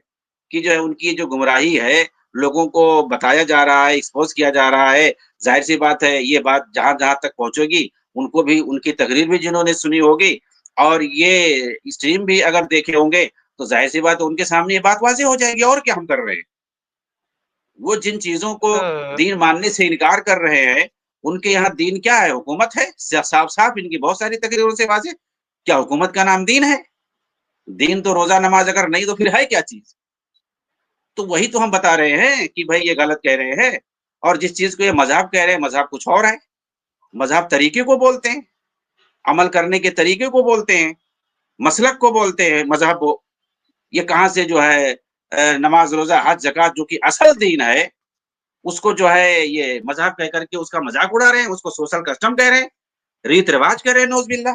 کہ جو ہے ان کی جو گمراہی ہے لوگوں کو بتایا جا رہا ہے, ایکسپوز کیا جا رہا ہے. ظاہر سی بات ہے یہ بات جہاں جہاں تک پہنچے گی ان کو بھی, ان کی تقریر بھی جنہوں نے سنی ہوگی اور یہ اسٹریم بھی اگر دیکھے ہوں گے تو ظاہر سی بات ان کے سامنے یہ بات واضح ہو جائے گی. اور کیا ہم کر رہے ہیں؟ وہ جن چیزوں کو دین ماننے سے انکار کر رہے ہیں ان کے یہاں دین کیا ہے؟ حکومت ہے. صاف صاف ان کی بہت ساری تقریروں سے واضح. کیا حکومت کا نام دین ہے؟ دین تو روزہ نماز اگر نہیں تو پھر ہے کیا چیز؟ تو وہی تو ہم بتا رہے ہیں کہ بھائی یہ غلط کہہ رہے ہیں. اور جس چیز کو یہ مذہب کہہ رہے ہیں مذہب کچھ اور ہے. مذہب طریقے کو بولتے ہیں, عمل کرنے کے طریقے کو بولتے ہیں, مسلک کو بولتے ہیں مذہب کو. یہ کہاں سے جو ہے نماز روزہ حج زکات جو کہ اصل دین ہے اس کو جو ہے یہ مذہب کہہ کر کے اس کا مذاق اڑا رہے ہیں, اس کو سوشل کسٹم کہہ رہے ہیں, ریت رواج کہہ رہے ہیں نعوذ باللہ.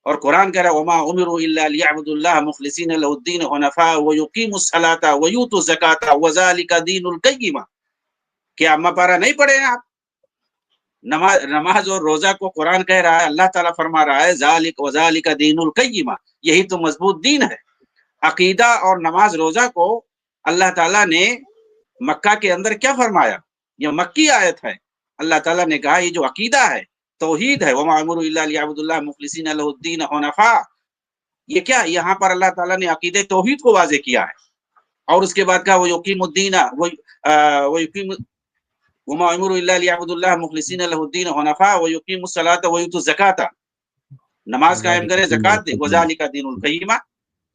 اور قرآن کہہ رہا ہے وما امروا الا ليعبدوا الله مخلصين له الدين حنفاء ويقيموا الصلاة ويؤتوا الزكاة وذلك دين القيمة. کیا اما پارا نہیں پڑھے ہیں آپ؟ نماز اور روزہ کو قرآن کہہ رہا ہے, اللہ تعالیٰ فرما رہا ہے ذالک وذالک دین القیمہ, یہی تو مضبوط دین ہے. عقیدہ اور نماز روزہ کو اللہ تعالیٰ نے مکہ کے اندر کیا فرمایا؟ یہ مکی آیت ہے. اللہ تعالیٰ نے کہا یہ جو عقیدہ ہے توحید ہے, وما امروا الا ليعبدوا الله مخلصين له الدين حنفاء. یہ کیا یہاں پر اللہ تعالیٰ نے عقیدہ توحید کو واضح کیا ہے. اور اس کے بعد کہا ويقيم الدين ويقيم وما امروا الا ليعبدوا الله مخلصين له الدين حنفاء ويقيموا الصلاة ويؤتوا الزكاة. نماز قائم کرے, زکات دے, وذالک دین القیمہ.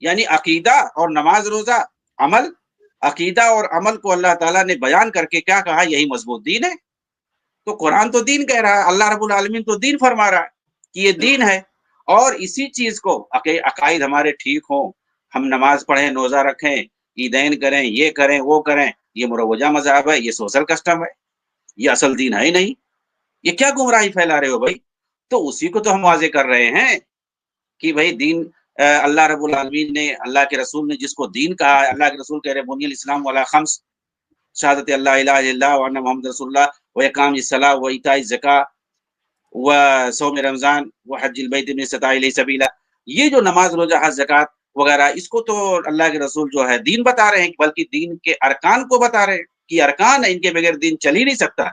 یعنی عقیدہ اور نماز روزہ عمل, عقیدہ اور عمل کو اللہ تعالیٰ نے بیان کر کے کیا کہا؟ یہی مضبوط دین ہے. تو قرآن تو دین کہہ رہا ہے, اللہ رب العالمین تو دین فرما رہا ہے کہ یہ دین ہے. اور اسی چیز کو عقائد ہمارے ٹھیک ہوں, ہم نماز پڑھیں, روزہ رکھیں, عیدین کریں, یہ کریں وہ کریں, یہ مروجہ مذہب ہے, یہ سوشل کسٹم ہے, یہ اصل دین ہے ہی نہیں. یہ کیا گمراہی پھیلا رہے ہو بھائی؟ تو اسی کو تو ہم واضح کر رہے ہیں کہ بھائی دین اللہ رب العالمین نے, اللہ کے رسول نے جس کو دین کہا ہے, اللہ کے رسول کہہ رہے بنی الاسلام علی خمس, شہادت اللہ الہ الا اللہ وان محمد رسول اللہ واقام الصلاۃ وایتاء الزکاۃ وصوم رمضان وحج البیت من استطاع الیہ سبیلا. یہ جو نماز روزہ حج زکات وغیرہ اس کو تو اللہ کے رسول جو ہے دین بتا رہے ہیں, بلکہ دین کے ارکان کو بتا رہے ہیں کہ ارکان ان کے بغیر دین چل ہی نہیں سکتا.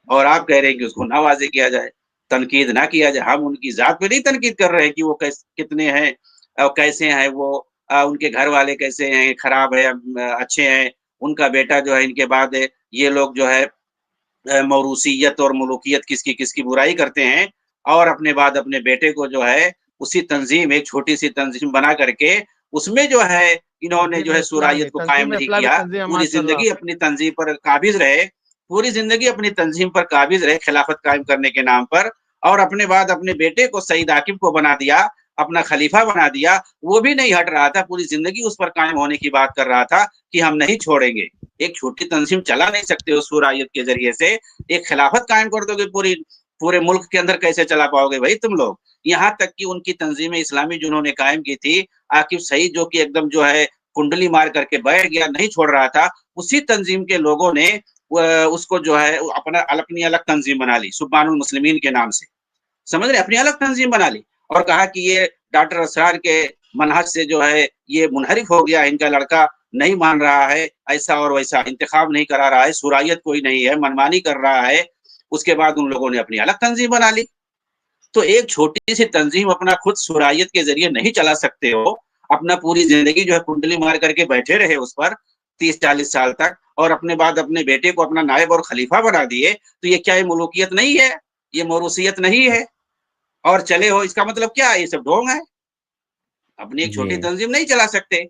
اور آپ کہہ رہے ہیں کہ اس کو نہ واضح کیا جائے, تنقید نہ کیا جائے. ہم ان کی ذات پہ نہیں تنقید کر رہے ہیں کہ وہ کتنے ہیں اور کیسے ہیں, وہ ان کے گھر والے کیسے ہیں, خراب ہے اچھے ہیں, ان کا بیٹا جو ہے ان کے بعد ہے. یہ لوگ جو ہے موروثیت اور ملوکیت کس کی برائی کرتے ہیں اور اپنے بعد اپنے بیٹے کو جو ہے اسی تنظیم, ایک چھوٹی سی تنظیم بنا کر کے اس میں جو ہے انہوں نے جو ہے سوریت کو قائم نہیں کیا. پوری زندگی اپنی تنظیم پر قابض رہے, پوری زندگی اپنی تنظیم پر قابض رہے خلافت قائم کرنے کے نام پر, اور اپنے بعد اپنے بیٹے کو سعید عاقب کو بنا دیا, اپنا خلیفہ بنا دیا. وہ بھی نہیں ہٹ رہا تھا, پوری زندگی اس پر قائم ہونے کی بات کر رہا تھا کہ ہم نہیں چھوڑیں گے. ایک چھوٹی تنظیم چلا نہیں سکتے اس سوریت کے ذریعے سے, ایک خلافت قائم کر دو گے پورے ملک کے اندر کیسے چلا پاؤ گے بھائی تم لوگ؟ یہاں تک کہ ان کی تنظیم اسلامی جنہوں نے قائم کی تھی, عاقب سعید جو کہ ایک دم جو ہے کنڈلی مار کر کے بیٹھ گیا, نہیں چھوڑ رہا تھا, اسی تنظیم کے لوگوں نے اس کو جو ہے اپنی الگ تنظیم بنا لی سبحان المسلمین کے نام سے, سمجھ رہے, اپنی الگ تنظیم بنا لی اور کہا کہ یہ ڈاکٹر اسرار کے منہج سے جو ہے یہ منحرف ہو گیا, ان کا لڑکا نہیں مان رہا ہے, ایسا اور ویسا انتخاب نہیں کرا رہا ہے, سوریت کوئی نہیں ہے, منمانی کر رہا ہے. اس کے بعد ان لوگوں نے اپنی الگ تنظیم بنا لی. تو ایک چھوٹی سی تنظیم اپنا خود سوریت کے ذریعے نہیں چلا سکتے ہو, اپنا پوری زندگی جو ہے کنڈلی مار کر کے بیٹھے رہے اس پر 30-40 سال تک, اور اپنے بعد اپنے بیٹے کو اپنا نائب اور خلیفہ بنا دیے. تو یہ کیا یہ ملوکیت نہیں ہے؟ یہ موروثیت نہیں ہے؟ اور چلے ہو، اس کا مطلب کیا ہے؟ یہ سب ڈھونگ ہے، اپنی ایک چھوٹی جی تنظیم نہیں چلا سکتے،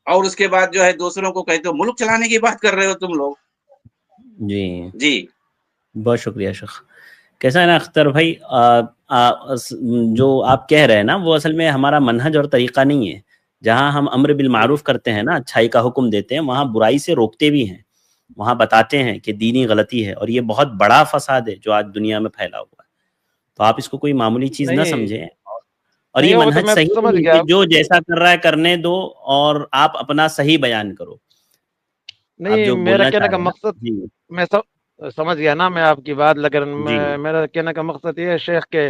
اور اس کے بعد جو ہے دوسروں کو کہتے ہو ملک چلانے کی بات کر رہے ہو تم لوگ. جی جی بہت شکریہ شیخ. کیسا ہے نا اختر بھائی، جو آپ کہہ رہے ہیں نا وہ اصل میں ہمارا منہج اور طریقہ نہیں ہے. جہاں ہم امر بالمعروف کرتے ہیں نا، اچھائی کا حکم دیتے ہیں، وہاں برائی سے روکتے بھی ہیں، وہاں بتاتے ہیں کہ دینی غلطی ہے، اور یہ بہت بڑا فساد ہے جو آج دنیا میں پھیلا ہوا ہے. تو آپ اس کو کوئی معمولی چیز نہ نہیں سمجھیں، اور یہ نہیں، وہ تو منہج میں صحیح سمجھ نہیں گیا. کہ جو جیسا کر رہا ہے کرنے دو اور آپ اپنا صحیح بیان کرو. آپ نہیں، جو میرا بولنا کہنے چاہ کا رہے ہیں نا. مقصد، جی میں سمجھ گیا نا میں آپ کی بات، لیکن جی میرا کہنے کا مقصد یہ ہے شیخ کہ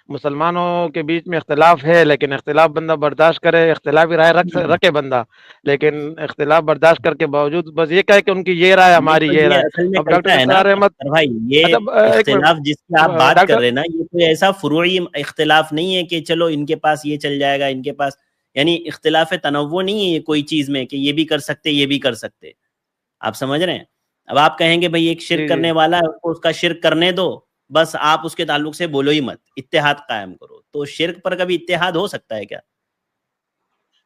مسلمانوں کے بیچ میں اختلاف ہے، لیکن اختلاف بندہ برداشت کرے، اختلافی رائے رکھے بندہ، لیکن اختلاف برداشت کر کے باوجود بس یہ کہے کہ ان کی یہ رائے نہیں، ہماری تو یہ یہ رائے. اصل میں اب ڈاکٹر کیسا ہے نا اسرار احمد، اختر بھائی، یہ اچھا ایک اختلاف جس کی آپ منٹ بات کر ڈاکٹر، رہے ہیں نا، یہ کوئی ایسا فروعی اختلاف نہیں ہے کہ چلو ان کے پاس یہ چل جائے گا، ان کے پاس، یعنی اختلاف تنوع نہیں ہے یہ کوئی چیز میں کہ یہ بھی کر سکتے یہ بھی کر سکتے. آپ سمجھ رہے ہیں؟ اب آپ کہیں گے بھائی ایک شرک جی جی کرنے والا ہے اس کو اس کا شرک کرنے دو، بس آپ اس کے تعلق سے بولو ہی مت، اتحاد قائم کرو. تو شرک پر کبھی اتحاد ہو سکتا ہے کیا؟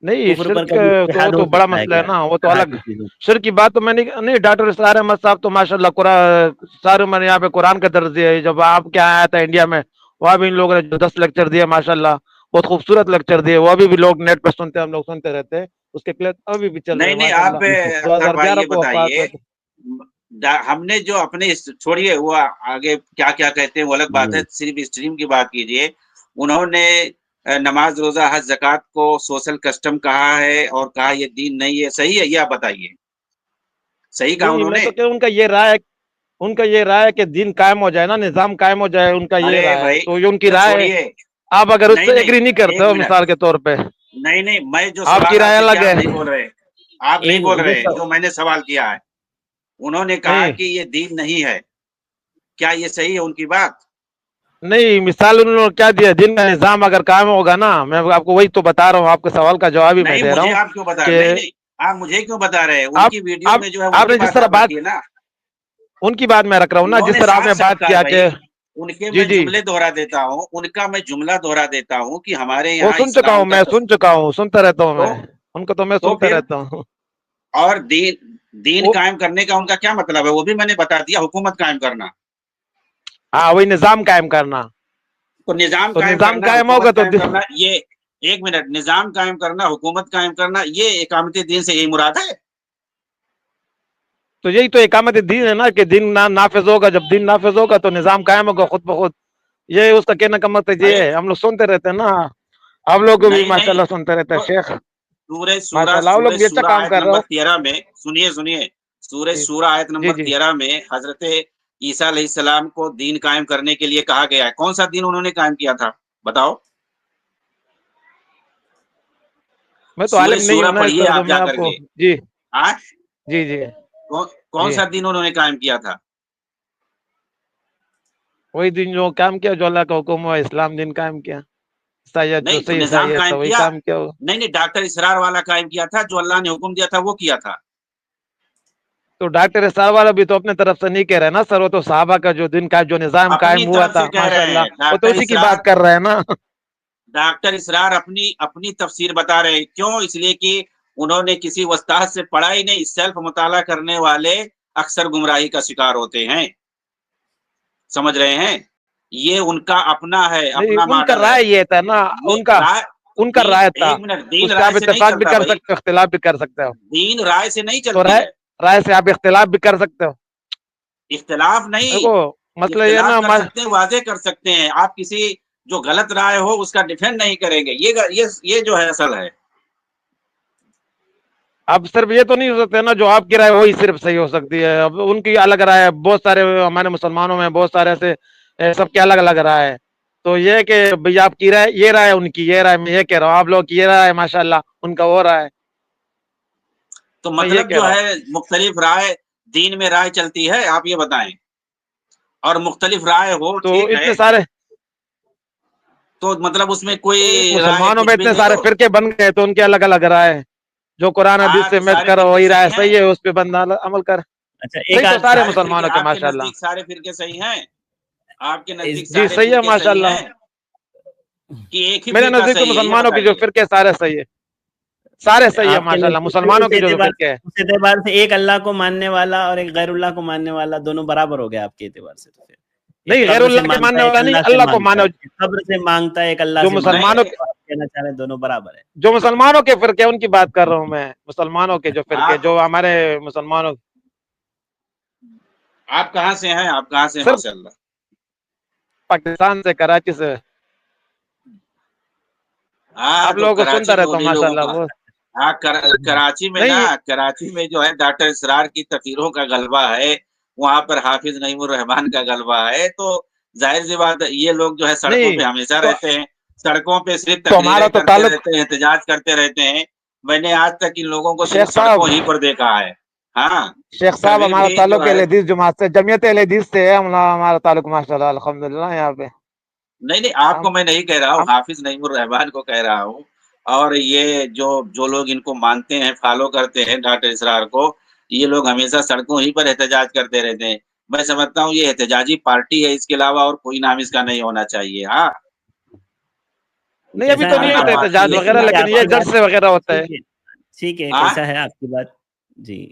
نہیں، کفر پر شرک کبھی تو وہ اتحاد تو ہو بڑا سکتا ہے مسئلہ ہے کیا نا، وہ اس تو طرح الگ. کی چیزوں؟ شرک کی بات تو میں نہیں، ڈاکٹر اسرار احمد صاحب تو ماشاء اللہ سارے میں نے یہاں پہ قرآن کا درس دیا ہے. جب آپ کیا آیا تھا انڈیا میں، وہاں بھی ان لوگوں نے جو 10 لیکچر دیے ماشاء اللہ، بہت خوبصورت لیکچر دیے، وہ ابھی بھی لوگ نیٹ پہ سنتے ہیں، ہم لوگ سنتے رہتے ہیں، اس کے کلپ ابھی بھی چل رہے نہیں ہیں نہیں، ماشاء آپ اللہ. اختر بھائی 2011 یہ کو وفات بتائیے، ہوئے تھے. ہم نے جو اپنے چھوڑیے وہ آگے کیا کیا کہتے ہیں وہ الگ بات ہے، جی صرف اسٹریم کی بات کیجئے. انہوں نے نماز روزہ حج زکوٰۃ کو سوشل کسٹم کہا ہے اور کہا یہ دین نہیں ہے، صحیح ہے یہ آپ بتائیے، صحیح کہا نہیں، انہوں میں نے؟ تو کہ ان کا یہ رائے ہے کہ دین قائم ہو جائے نا، نظام قائم ہو جائے، ان کا یہ ارے رائے ہے، بھائی تو یہ ان کی وہ رائے ہے. چھوڑیے، آپ اگر اس نہیں سے نہیں، ایگری نہیں کرتے ایک ہو منٹ، مثال کے طور پہ، نہیں نہیں، میں جو آپ کی سوال آپ رائے سے الگ کیا، آپ ہے. نہیں بول رہے، آپ نہیں بول رہے جو میں نے سوال کیا ہے. انہوں نے کہا نہیں کہ یہ دین نہیں ہے، کیا یہ صحیح ہے ان کی بات؟ نہیں، مثال انہوں نے کیا دیا، دین کا نظام اگر قائم ہوگا نا، میں آپ کو وہی تو بتا رہا ہوں، آپ کے سوال کا جواب ہی میں نہیں دے رہا مجھے ہوں آپ کیوں بتا رہے، کہ نہیں نہیں، آپ مجھے کیوں بتا رہے ہیں؟ ان آپ کی ویڈیو آپ میں جو ہے آپ وہی نے جس بات طرح آپ رکھیے نا. ان کی بات میں رکھ رہا ہوں نا، انہوں جس نے طرح آپ صاف نے صاف بات کہا کیا بھائی، کہ ان کے جی میں جی، جملے دہرا دیتا ہوں، ان کا میں جملہ دہرا دیتا ہوں کہ ہمارے وہ یہاں سن چکا اسلام ہوں، کا میں سن چکا ہوں، سنتا رہتا ہوں تو میں ان کو، تو میں تو سنتا پھر رہتا ہوں. اور دین وہ قائم کرنے کا ان کا کیا مطلب ہے؟ وہ بھی میں نے بتا دیا، حکومت قائم کرنا. ہاں، وہی نظام قائم کرنا. تو نظام تو قائم نظام کرنا، قائم ہوگا حکومت تو قائم کرنا، یہ ایک منٹ، نظام قائم کرنا، حکومت قائم کرنا، یہ اقامت دین سے یہی مراد ہے؟ تو یہی تو اقامت دین ہے نا، کہ دین نافذ ہوگا، جب دین نافذ ہوگا تو نظام قائم ہوگا خود بخود. یہ اس کا کہنے کا مطلب یہ ارے ہے، ہم لوگ سنتے رہتے ہیں نا، آپ لوگ کو بھی نہیں ماشاء نہیں، اللہ سنتے رہتے ہیں شیخ، سورہ ماشاء اللہ آپ لوگ بھی اچھا سورہ کام آیت کر رہے نمبر ہو. 13 میں، سنیے سورہ جی سورہ آیت جی نمبر جی، 13 میں حضرت عیسیٰ علیہ السلام کو دین قائم کرنے کے لیے کہا گیا ہے. کون سا دین انہوں نے قائم کیا تھا بتاؤ؟ میں تو سورہ عالم نہیں سورہ ہوں نا اس پڑھیے طرح، تو آپ میں جا آپ کر کو. کے. جی ہاں، جی جی کون جی، سا دین انہوں نے قائم کیا تھا؟ وہی دن جو کام کیا، جو اللہ کا حکم ہوا، اسلام دین قائم کیا. عیسائیت جو نہیں تو صحیح نظام عیسائیت تھا قائم وہی کیا، کام کیا. نہیں نہیں، ڈاکٹر اسرار والا قائم کیا تھا، جو اللہ نے حکم دیا تھا وہ کیا تھا. تو ڈاکٹر اسرار والا بھی تو اپنے طرف سے نہیں کہہ رہے نا سر، وہ تو صحابہ کا جو دن کا جو نظام اپنی قائم ہوا طرف تھا سے کہہ ماشاء رہے اللہ، ہیں وہ تو اسی کی بات کر رہے ہیں نا. ڈاکٹر اسرار اپنی تفسیر بتا رہے ہیں. کیوں؟ اس لیے کہ انہوں نے کسی استاد سے پڑھا ہی نہیں. سیلف مطالعہ کرنے والے اکثر گمراہی کا شکار ہوتے ہیں، سمجھ رہے ہیں؟ یہ ان کا اپنا ہے، نہیں، اپنا ان کا ماڈل ہے. رائے یہ تھا نا، یہ ان کا رائے، ان کا دین، رائے تھا، ایک منٹ، دین اس پہ رائے آپ سے نہیں اتفاق بھی چلتا کر بھائی، سکتے ہو، اختلاف بھی کر سکتے ہو. دین رائے سے نہیں تو چلتی ہے. رائے سے آپ اختلاف بھی کر سکتے ہو. اختلاف نہیں، دیکھو مسئلہ یہ اختلاف نا، کر سکتے ہیں، واضح کر سکتے ہیں. آپ کسی جو غلط رائے ہو اس کا ڈیفینڈ نہیں کریں گے، یہ جو ہے اصل ہے. اب صرف یہ تو نہیں ہو سکتے نا جو آپ کی رائے وہی صرف صحیح ہو سکتی ہے. اب ان کی الگ رائے ہے، بہت سارے ہمارے مسلمانوں میں بہت سارے ایسے سب کی الگ الگ رائے ہے. تو یہ کہ بھئی آپ کی رائے یہ رائے، ان کی یہ رائے، میں یہ کہہ رہا ہوں آپ لوگ کی یہ رائے ماشاء اللہ، ان کا وہ رائے. تو میں یہ مطلب کہہ جو رہا ہوں. ہے مختلف رائے، دین میں رائے چلتی ہے، آپ یہ بتائیں. اور مختلف رائے ہو تو ٹھیک ہے، اتنے سارے تو مطلب اس میں کوئی رائے مسلمانوں میں کچھ بھی اتنے نہیں سارے ہو. فرقے بن گئے، تو ان کے الگ الگ رائے، جو قرآن حدیث سے تو میچ سارے کرو فرقے وہی رائے ہیں؟ صحیح ہے، اس پہ بندہ عمل کر. اچھا صحیح ایک تو آدھ سارے سارے فرقے مسلمانوں کے آپ کے ماشاء اللہ. نزدیک سارے فرقے صحیح ہیں؟ آپ کے نزدیک جی سارے صحیح ہے فرقے ماشاء صحیح اللہ. ہیں؟ کہ ایک ہی میرے فرقہ نزدیک تو صحیح ہے، یہ مسلمانوں کے جو بتائیے۔ فرقے سارے صحیح ہے، سارے صحیح ہے آپ کے ماشاءاللہ، نزدیک مسلمانوں کے اس جو اعتبار فرقے ہیں۔ اس اعتبار سے ایک اللہ کو ماننے والا اور ایک غیر اللہ کو ماننے والا دونوں برابر ہو گیا آپ کے اعتبار سے؟ تو پھر ایک نہیں، غیر قبر سے اللہ کے مانگتا ماننے ہے، ایک والا نہیں، اللہ سے اللہ کو مانگتا مانو۔ ہے، ایک قبر سے مانگتا ہے، ایک اللہ جو سے مانگتا ہے، مسلمانوں نہیں، تو آپ کہنا چاہ رہے ہیں دونوں برابر ہے۔ جو مسلمانوں کے فرقے ان کی بات کر رہا ہوں میں، مسلمانوں کے جو فرقے، آپ جو ہمارے مسلمانوں، آپ کہاں سے ہیں؟ آپ کہاں سے ہیں؟ صرف ماشاء اللہ۔ پاکستان سے، کراچی سے، ہاں آپ تو لوگوں کو کراچی سنتا میں رہتا ہوں انہیں لوگوں ماشاءاللہ کا، وہ۔ ہاں کراچی میں نا، نہیں، کراچی میں جو ہے ڈاکٹر اسرار کی تقریروں کا غلبہ ہے، وہاں پر حافظ نعیم الرحمان کا غلبہ ہے، تو ظاہر سی بات ہے یہ لوگ جو ہے سڑکوں نہیں پہ ہمیشہ تو رہتے ہیں، سڑکوں پہ صرف تو ہمارا تقریریں تو کرتے تعلق، رہتے ہیں، احتجاج کرتے رہتے ہیں۔ میں نے آج تک ان لوگوں کو شیخ صرف صاحب، سڑکوں ہی پر دیکھا ہے۔ ہاں، شیخ صاحب کبھی ہمارا بھی جو تعلق اہل ہے، حدیث جماعت سے، جمعیت اہل حدیث سے ہے ہمارا تعلق ماشاءاللہ، الحمدللہ یہاں پہ نہیں نہیں، آپ ہم کو میں نہیں کہہ رہا ہوں، ہم حافظ نعیم الرحمان کو کہہ رہا ہوں۔ اور یہ جو لوگ ان کو مانتے ہیں، فالو کرتے ہیں ڈاکٹر اسرار کو، یہ لوگ ہمیشہ سڑکوں ہی پر احتجاج کرتے رہتے ہیں۔ میں سمجھتا ہوں یہ احتجاجی پارٹی ہے، اس کے علاوہ اور کوئی نام اس کا نہیں ہونا چاہیے۔ ہاں، نہیں، ابھی کیسا ہے تو نہیں ورنہ آپ ہوتا آپ باقی احتجاج ٹھیک وغیرہ، ہے کہ لیکن آپ یہ کی بات جلسے وغیرہ ہوتا ہے۔ ٹھیک ہے، ہاں کیسا ہے آپ کی بات؟ جی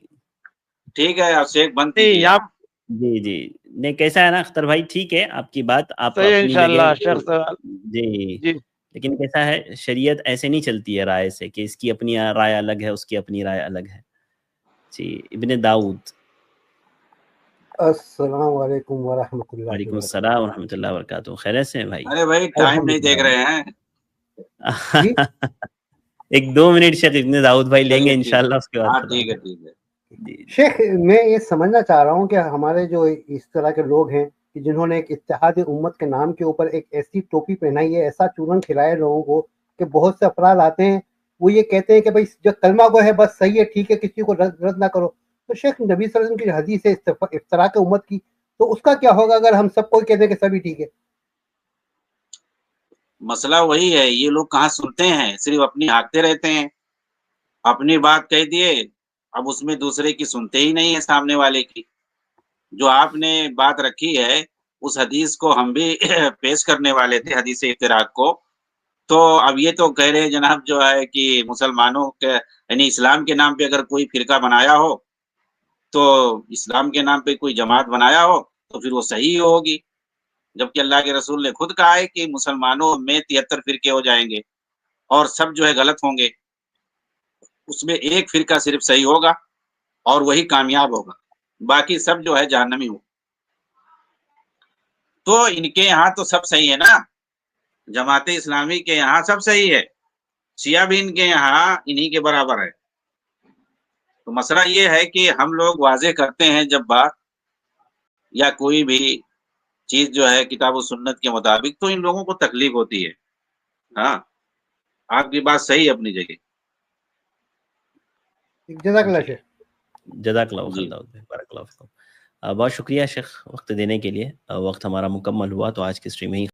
ٹھیک ہے، آپ شیخ بند نہیں، کیجیے۔ یہاں ہاں جی جی، نہیں کیسا ہے نا اختر بھائی، ٹھیک ہے آپ کی بات، آپ صحیح ہے اپنی جگہ انشاءاللہ شیخ صاحب جی، جی۔ لیکن کیسا ہے، شریعت ایسے نہیں چلتی ہے رائے سے کہ اس کی اپنی رائے الگ ہے، اس کی اپنی رائے الگ ہے۔ جی، ابن داؤد۔ السلام علیکم ورحمۃ اللہ وعلیکم وبرکاتہ۔ السلام ورحمۃ اللہ وبرکاتہ، خیریت سے ہیں بھائی؟ ارے بھائی ٹائم نہیں دیکھ الحمدللہ رہے ہیں؟ جی ایک 2 منٹ شیخ ابن داؤد بھائی لیں گے چلیے ٹھیک، انشاءاللہ، اس کے بعد ہاں خدا ٹھیک ہے حافظ۔ ٹھیک ہے۔ جی جی شیخ، میں یہ سمجھنا چاہ رہا ہوں کہ ہمارے جو اس طرح کے لوگ ہیں کہ جنہوں نے ایک اتحاد امت کے نام کے اوپر ایک ایسی ٹوپی پہنائی ہے، ایسا چورن کھلایا لوگوں کو کہ بہت سے افراد آتے ہیں، وہ یہ کہتے ہیں کہ بھائی جو کلمہ گو ہے بس صحیح ہے، ٹھیک ہے، کسی کو رد نہ کرو۔ تو شیخ، نبی صلی اللہ علیہ وسلم کی حدیث ہے افتراق امت کی، تو اس کا کیا ہوگا اگر ہم سب کو کہتے ہیں کہ سبھی ٹھیک ہے؟ مسئلہ وہی ہے، یہ لوگ کہاں سنتے ہیں، صرف اپنی ہانکتے رہتے ہیں، اپنی بات کہہ دیے، اب اس میں دوسرے کی سنتے ہی نہیں ہے، سامنے والے کی۔ جو آپ نے بات رکھی ہے اس حدیث کو ہم بھی پیش کرنے والے تھے، حدیث افتراق کو، تو اب یہ تو کہہ رہے جناب جو ہے کہ مسلمانوں کے یعنی اسلام کے نام پہ اگر کوئی فرقہ بنایا ہو، تو اسلام کے نام پہ کوئی جماعت بنایا ہو تو پھر وہ صحیح ہوگی، جبکہ اللہ کے رسول نے خود کہا ہے کہ مسلمانوں میں 73 فرقے ہو جائیں گے اور سب جو ہے غلط ہوں گے، اس میں ایک فرقہ صرف صحیح ہوگا اور وہی کامیاب ہوگا، باقی سب جو ہے جہنمی ہو۔ تو ان کے یہاں تو سب صحیح ہے نا، جماعت اسلامی کے یہاں سب صحیح ہے، شیعہ بھی ان کے یہاں انہی کے برابر ہے۔ تو مسئلہ یہ ہے کہ ہم لوگ واضح کرتے ہیں جب بات یا کوئی بھی چیز جو ہے کتاب و سنت کے مطابق، تو ان لوگوں کو تکلیف ہوتی ہے۔ ہاں، آپ کی بات صحیح ہے اپنی جگہ۔ جزاک اللہ جی، شیخ۔ جزاک اللہ جی خیر، بارک اللہ فیکم۔ بہت شکریہ شیخ وقت دینے کے لیے، وقت ہمارا مکمل ہوا تو آج کی اسٹریم میں ہی